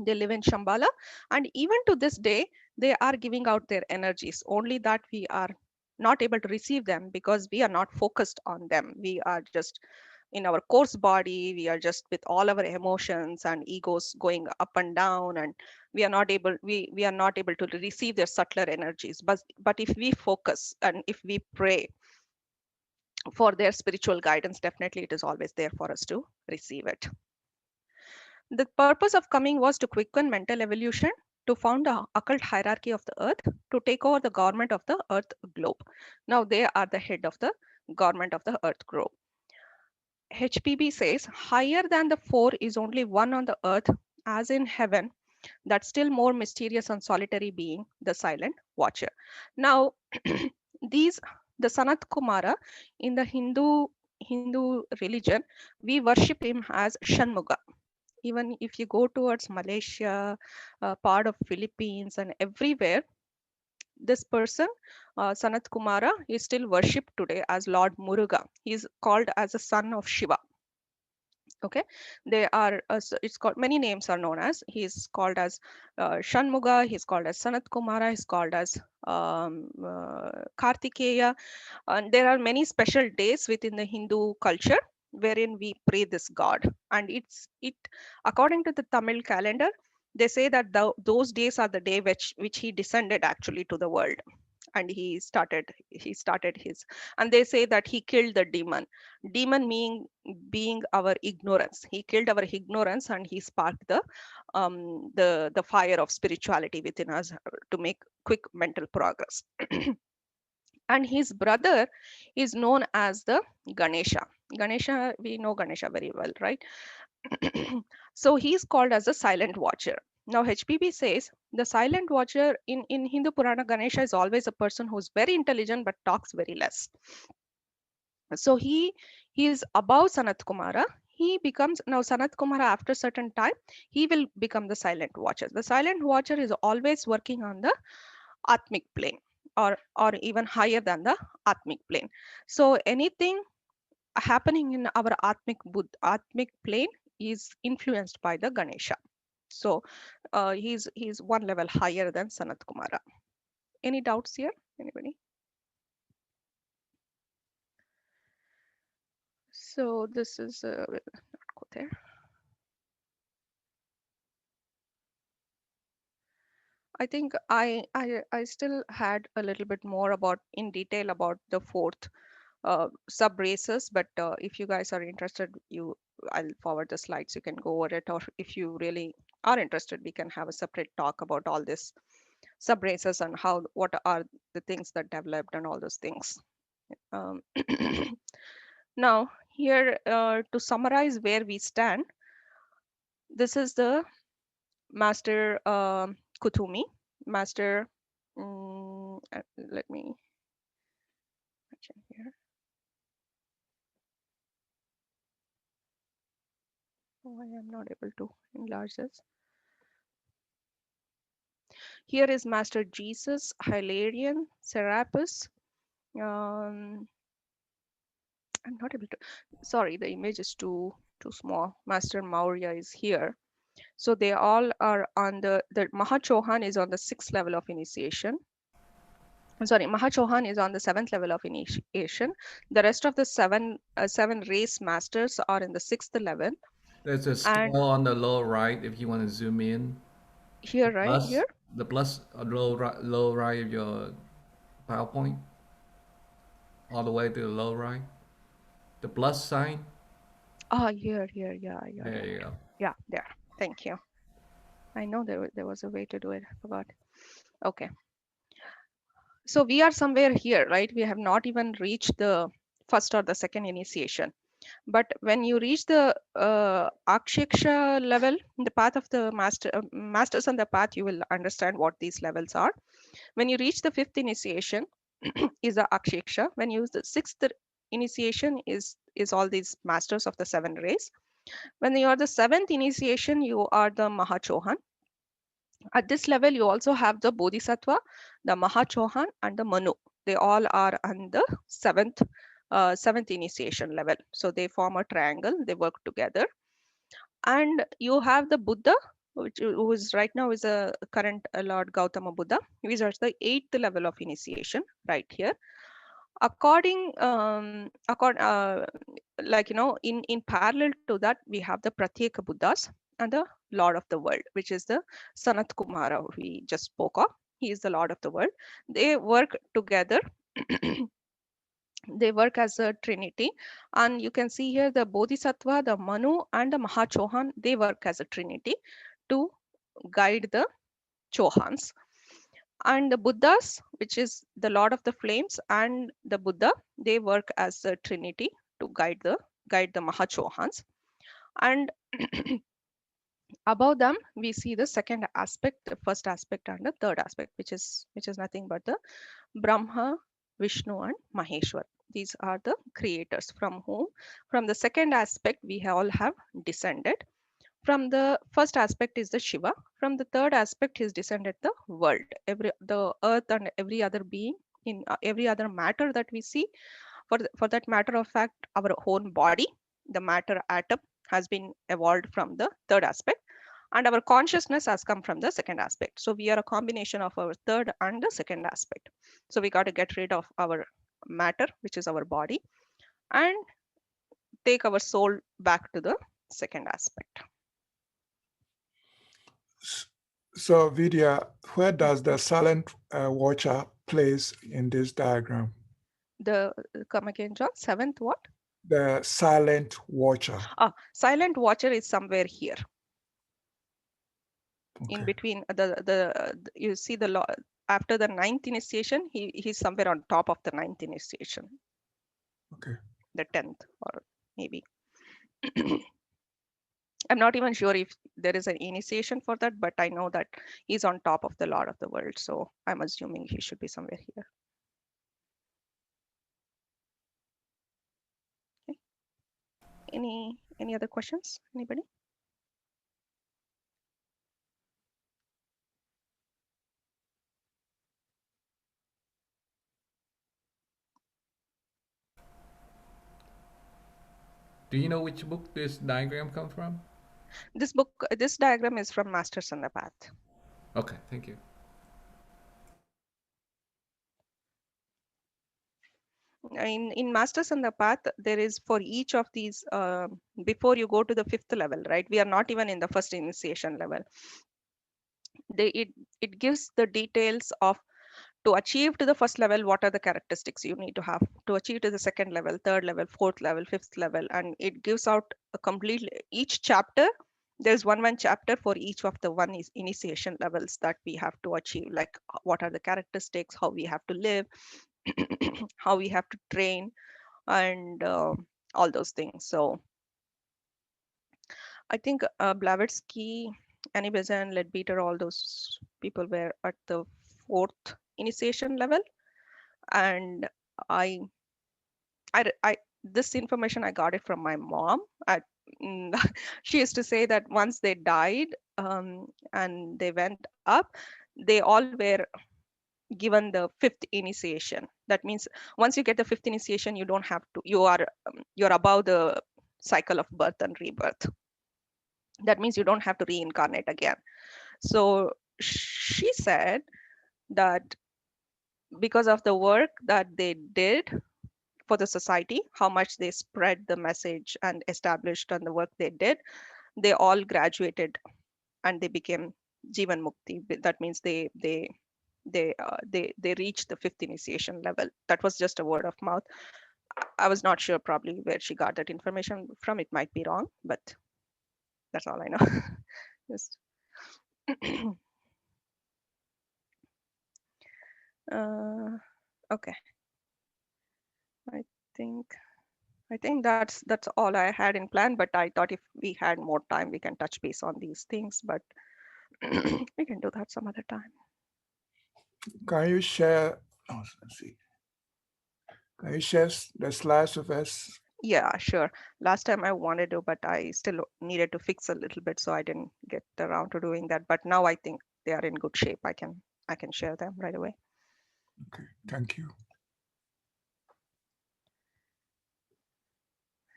They live in Shambhala, and even to this day they are giving out their energies, only that we are not able to receive them because we are not focused on them. We are just in our coarse body, we are just with all our emotions and egos going up and down, and we are not able to receive their subtler energies. But if we focus and if we pray for their spiritual guidance, definitely it is always there for us to receive it. The purpose of coming was to quicken mental evolution, to found a occult hierarchy of the earth, to take over the government of the earth globe. Now they are the head of the government of the earth globe. HPB says, higher than the four is only one on the earth, as in heaven, that still more mysterious and solitary being, the silent watcher. Now, these, the Sanat Kumara, in the Hindu religion, we worship him as Shanmuga. Even if you go towards Malaysia, part of Philippines, and everywhere, this person, Sanat Kumara, is still worshipped today as Lord Muruga. He is called as a son of Shiva. Okay, they are it's called, many names are known as, he's called as Shanmuga, he's called as Sanat Kumara, he's called as Kartikeya, and there are many special days within the Hindu culture wherein we pray this god. And it according to the Tamil calendar, they say that those days are the day which he descended actually to the world, and he started his, and they say that he killed the demon being our ignorance. He killed our ignorance, and he sparked the fire of spirituality within us to make quick mental progress. And his brother is known as the Ganesha. We know Ganesha very well, right? So he's called as a silent watcher. Now HPB says the silent watcher in Hindu Purana, Ganesha is always a person who's very intelligent but talks very less. So he is above Sanat Kumara. He becomes, now Sanat Kumara, after certain time he will become the silent watcher. The silent watcher is always working on the Atmic plane, or even higher than the Atmic plane. So anything happening in our Atmic plane is influenced by the Ganesha. So he's one level higher than Sanat Kumara. Any doubts here? Anybody? So this is we'll not go there. I think I still had a little bit more about in detail about the fourth sub races, but if you guys are interested, I'll forward the slides, you can go over it, or if you really are interested, we can have a separate talk about all this sub races and how, what are the things that developed and all those things. um, Now here, to summarize where we stand, this is the master Kutumi, master. Let me mention here. Oh, I am not able to enlarge this. Here is Master Jesus, Hilarion, Serapis. I'm not able to. Sorry, the image is too small. Master Maurya is here. So they all are on the Mahachohan is on the 6th level of initiation. I'm sorry, Mahachohan is on the 7th level of initiation. The rest of the seven race masters are in the 6th level. There's a And scale on the lower right if you want to zoom in. here, right Plus, here. the plus low right of your PowerPoint, all the way to the low right. The plus sign. Ah, here, yeah, you're There right. you go. Yeah, there. Thank you. I know there was a way to do it. I forgot. Okay. So we are somewhere here, right? We have not even reached the first or the second initiation. But when you reach the Akshiksha level, the path of the masters on the path, you will understand what these levels are. When you reach the 5th initiation, is the Akshiksha. When you use the 6th initiation, is all these masters of the 7 rays. When you are the 7th initiation, you are the Mahachohan. At this level, you also have the Bodhisattva, the Mahachohan, and the Manu. They all are on the seventh initiation level. So they form a triangle. They work together. And you have the Buddha, who is right now is a current Lord Gautama Buddha. He is at the 8th level of initiation right here. Like in parallel to that, we have the Pratyeka Buddhas and the Lord of the world, which is the Sanat Kumara we just spoke of. He is the Lord of the world. They work together. They work as a trinity, and you can see here the Bodhisattva, the Manu, and the Mahachohan. They work as a trinity to guide the Chohans. And the Buddhas, which is the Lord of the Flames, and the Buddha, they work as a trinity to guide the Mahachohans. And above them, we see the second aspect, the first aspect, and the third aspect, which is nothing but the Brahma, Vishnu, and Maheshwar. These are the creators from the second aspect, we all have descended. From the first aspect is the Shiva. From the third aspect, he's descended the world, the earth, and every other being in every other matter that we see. For that matter of fact, our own body, the matter atom, has been evolved from the third aspect, and our consciousness has come from the second aspect. So we are a combination of our third and the second aspect. So we got to get rid of our matter, which is our body, and take our soul back to the second aspect. So, Vidya, where does the silent watcher place in this diagram? The come again, John. Seventh what? The silent watcher. Silent watcher is somewhere here. Okay. In between you see after the 9th initiation, he's somewhere on top of the 9th initiation. Okay. The 10th, or maybe. I'm not even sure if there is an initiation for that, but I know that he's on top of the Lord of the world. So I'm assuming he should be somewhere here. Okay. Any other questions? Anybody? Do you know which book this diagram comes from? This diagram is from Masters on the Path. Okay, thank you. In Masters on the Path, there is for each of these, before you go to the 5th level, right? We are not even in the first initiation level. It gives the details of, to achieve to the first level, what are the characteristics you need to have to achieve to the second level, third level, fourth level, fifth level, and it gives out a complete, each chapter. There's one chapter for each of the initiation levels that we have to achieve, like what are the characteristics, how we have to live, how we have to train, and all those things. So I think Blavatsky, Annie Besant, Leadbeater, all those people were at the 4th initiation level, and I this information I got it from my mom. She used to say that once they died, and they went up, they all were given the 5th initiation. That means once you get the 5th initiation, you don't have to. You're above the cycle of birth and rebirth. That means you don't have to reincarnate again. So she said that because of the work that they did for the society, how much they spread the message and established on the work they did, they all graduated and they became Jivan Mukti. That means they reached the fifth initiation level. That was just a word of mouth. I was not sure probably where she got that information from. It might be wrong, but that's all I know. Just okay. I think that's all I had in plan. But I thought if we had more time, we can touch base on these things. But we can do that some other time. Can you share? Oh, let's see. Can you share the slides with us? Yeah, sure. Last time I wanted to, but I still needed to fix a little bit, so I didn't get around to doing that. But now I think they are in good shape. I can share them right away. Okay, thank you.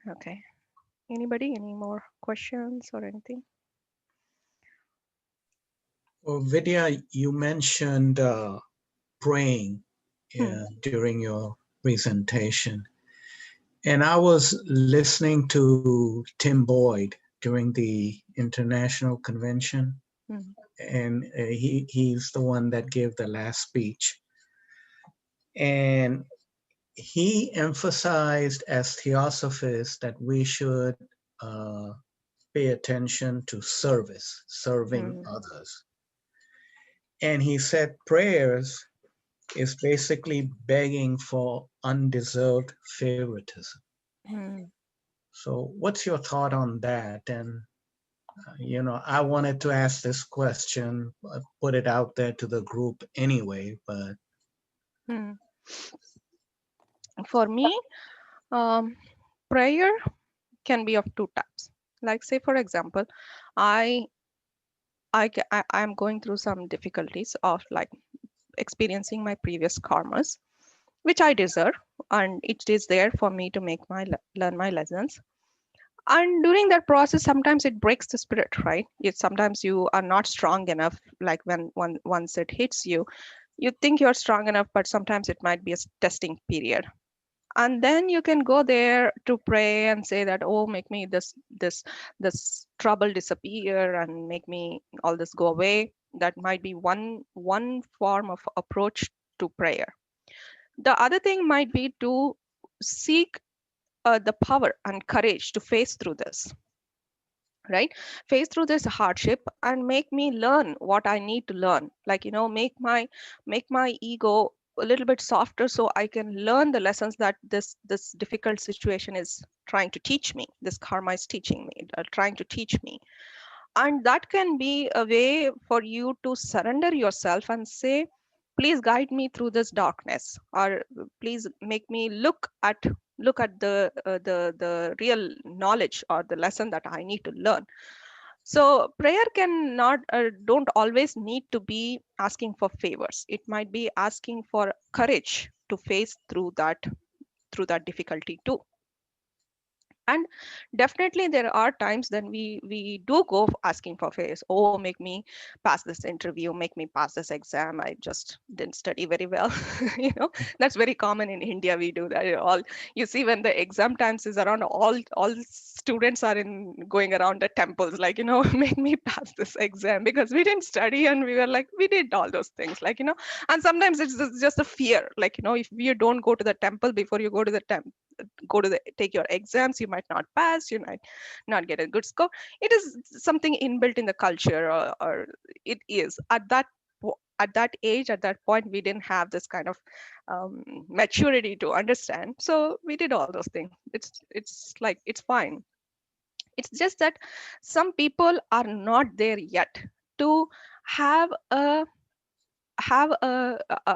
Okay. Anybody? Any more questions or anything? Well, Vidya, you mentioned praying during your presentation. And I was listening to Tim Boyd during the international convention. And he's the one that gave the last speech. And he emphasized as Theosophists that we should pay attention to service, serving others. And he said prayers is basically begging for undeserved favoritism. So what's your thought on that? And, I wanted to ask this question, put it out there to the group anyway, but. For me, prayer can be of two types. Like say, for example, I'm going through some difficulties of like experiencing my previous karmas, which I deserve, and it is there for me to make learn my lessons. And during that process, sometimes it breaks the spirit, right? Sometimes you are not strong enough. Like once it hits you, you think you're strong enough, but sometimes it might be a testing period. And then you can go there to pray and say that, oh, make me this trouble disappear and make me all this go away. That might be one form of approach to prayer. The other thing might be to seek the power and courage to face through this, right? Face through this hardship and make me learn what I need to learn. Like, make my ego a little bit softer so I can learn the lessons that this difficult situation is trying to teach me. This karma is teaching me, trying to teach me. And that can be a way for you to surrender yourself and say, please guide me through this darkness, or please make me look at the real knowledge or the lesson that I need to learn. So prayer don't always need to be asking for favors. It might be asking for courage to face through that difficulty too. And definitely there are times then we do go asking for favors. Oh, make me pass this interview, make me pass this exam, I just didn't study very well. That's very common in India. We do that all. You see, when the exam times is around, all students are in going around the temples, like, make me pass this exam, because we didn't study and we were like, we did all those things, like, and sometimes it's just a fear, like, if you don't go to the temple before you go to the take your exams, you might not pass, you might not get a good score. It is something inbuilt in the culture, or it is at that age, at that point, we didn't have this kind of maturity to understand, so we did all those things. It's like, it's fine. It's just that some people are not there yet to have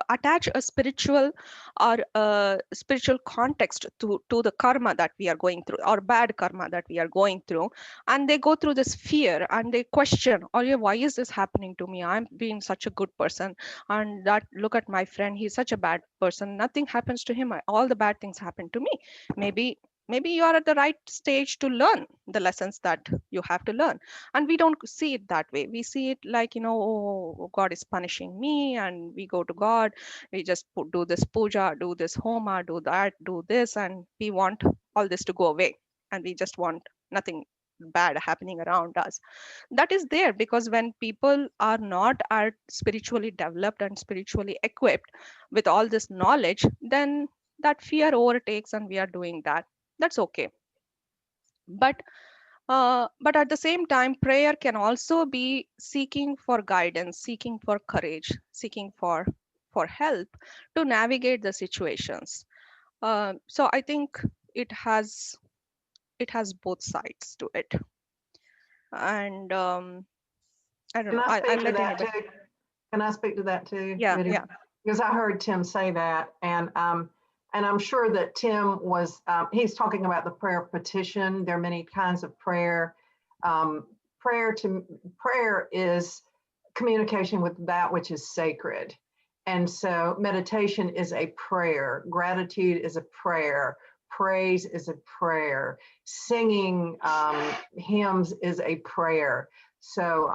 attach a spiritual or a spiritual context to the karma that we are going through, or bad karma that we are going through. And they go through this fear and they question, oh yeah, why is this happening to me? I'm being such a good person, and that, look at my friend, he's such a bad person, nothing happens to him, all the bad things happen to me. Maybe maybe you are at the right stage to learn the lessons that you have to learn. And we don't see it that way. We see it like, oh, God is punishing me, and we go to God, we just do this puja, do this homa, do that, do this, and we want all this to go away, and we just want nothing bad happening around us. That is there because when people are not are spiritually developed and spiritually equipped with all this knowledge, then that fear overtakes and we are doing that. That's okay. But at the same time, prayer can also be seeking for guidance, seeking for courage, seeking for help to navigate the situations. So I think it has both sides to it. And I don't Can know. I I'll speak to let that anybody. too? Can I speak to that too, Yeah, Vidya? yeah. Because I heard Tim say that, and I'm sure that Tim was he's talking about the prayer of petition. There are many kinds of prayer. Um, prayer is communication with that which is sacred, and so meditation is a prayer. Gratitude is a prayer. Praise is a prayer. Singing hymns is a prayer. So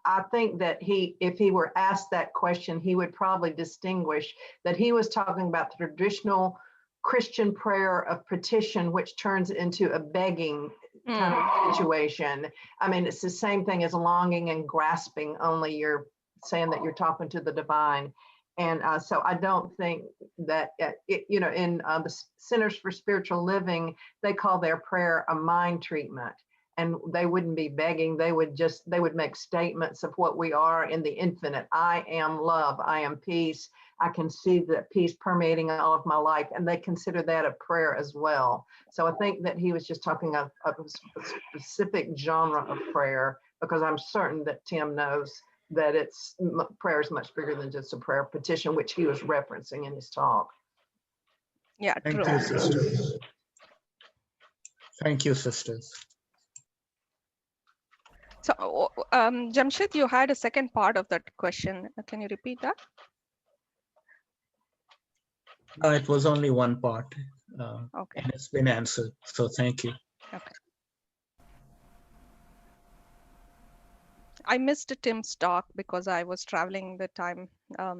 I think that if he were asked that question, he would probably distinguish that he was talking about the traditional Christian prayer of petition, which turns into a begging kind of situation. I mean, it's the same thing as longing and grasping, only you're saying that you're talking to the divine. And so I don't think that, in the Centers for Spiritual Living, they call their prayer a mind treatment. And they wouldn't be begging. They would make statements of what we are in the infinite. I am love. I am peace. I can see that peace permeating all of my life. And they consider that a prayer as well. So I think that he was just talking of a specific genre of prayer, because I'm certain that Tim knows that prayer is much bigger than just a prayer petition, which he was referencing in his talk. Yeah, Thank true. you, sisters. Thank you, sisters. So, Jamshid, you had a second part of that question. Can you repeat that? No, it was only one part, Okay. and it's been answered. So thank you. Okay. I missed Tim's talk because I was traveling the time. I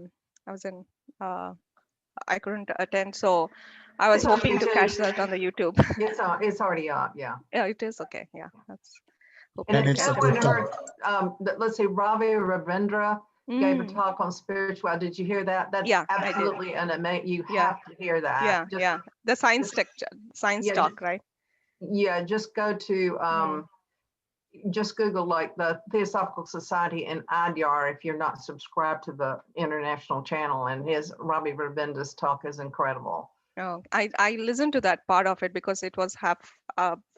was in. I couldn't attend, so I was It's on hoping to catch YouTube. that on the YouTube. It's already up. Yeah. Yeah, it is okay. Yeah, that's. And And if it's a anyone good heard, talk. let's see, Ravi Ravindra gave a Mm, talk on spirituality. Did you hear that? That's yeah, I did. absolutely an amazing. You Yeah, have to hear that. yeah, Just, yeah. The science just science yeah, talk, right? yeah. Just go to just Google like the Theosophical Society in Adyar if you're not subscribed to the international channel. And his Ravi Ravindra's talk is incredible. Oh, I listened to that part of it because it was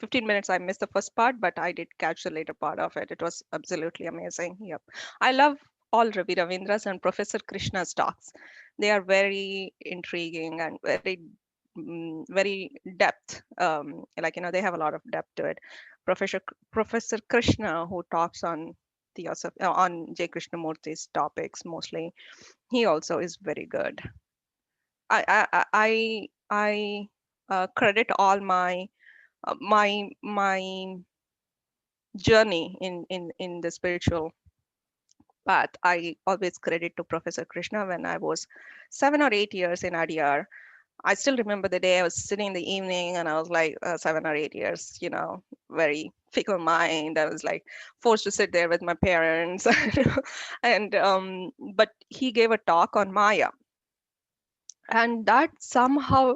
15 minutes. I missed the first part, but I did catch the later part of it. It was absolutely amazing. Yep. I love all Ravi Ravindra's and Professor Krishna's talks. They are very intriguing and very depth. They have a lot of depth to it. Professor Krishna, who talks on Theosophy, on J. Krishnamurti's topics mostly, he also is very good. I credit all my journey in the spiritual path. I always credit to Professor Krishna. When I was 7 or 8 years in Adyar, I still remember the day I was sitting in the evening and I was like 7 or 8 years, very fickle mind. I was like forced to sit there with my parents, and but he gave a talk on Maya, and that somehow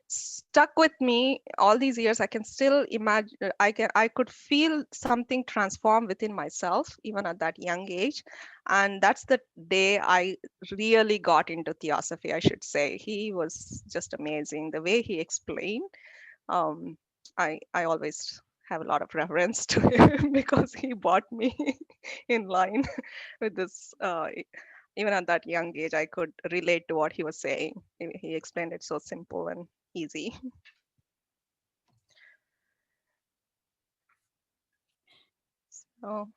stuck with me all these years. I can still imagine, I could feel something transform within myself even at that young age. And that's the day I really got into Theosophy, I should say. He was just amazing the way he explained. I always have a lot of reverence to him because he brought me in line with this. Even at that young age, I could relate to what he was saying. He explained it so simple and easy. So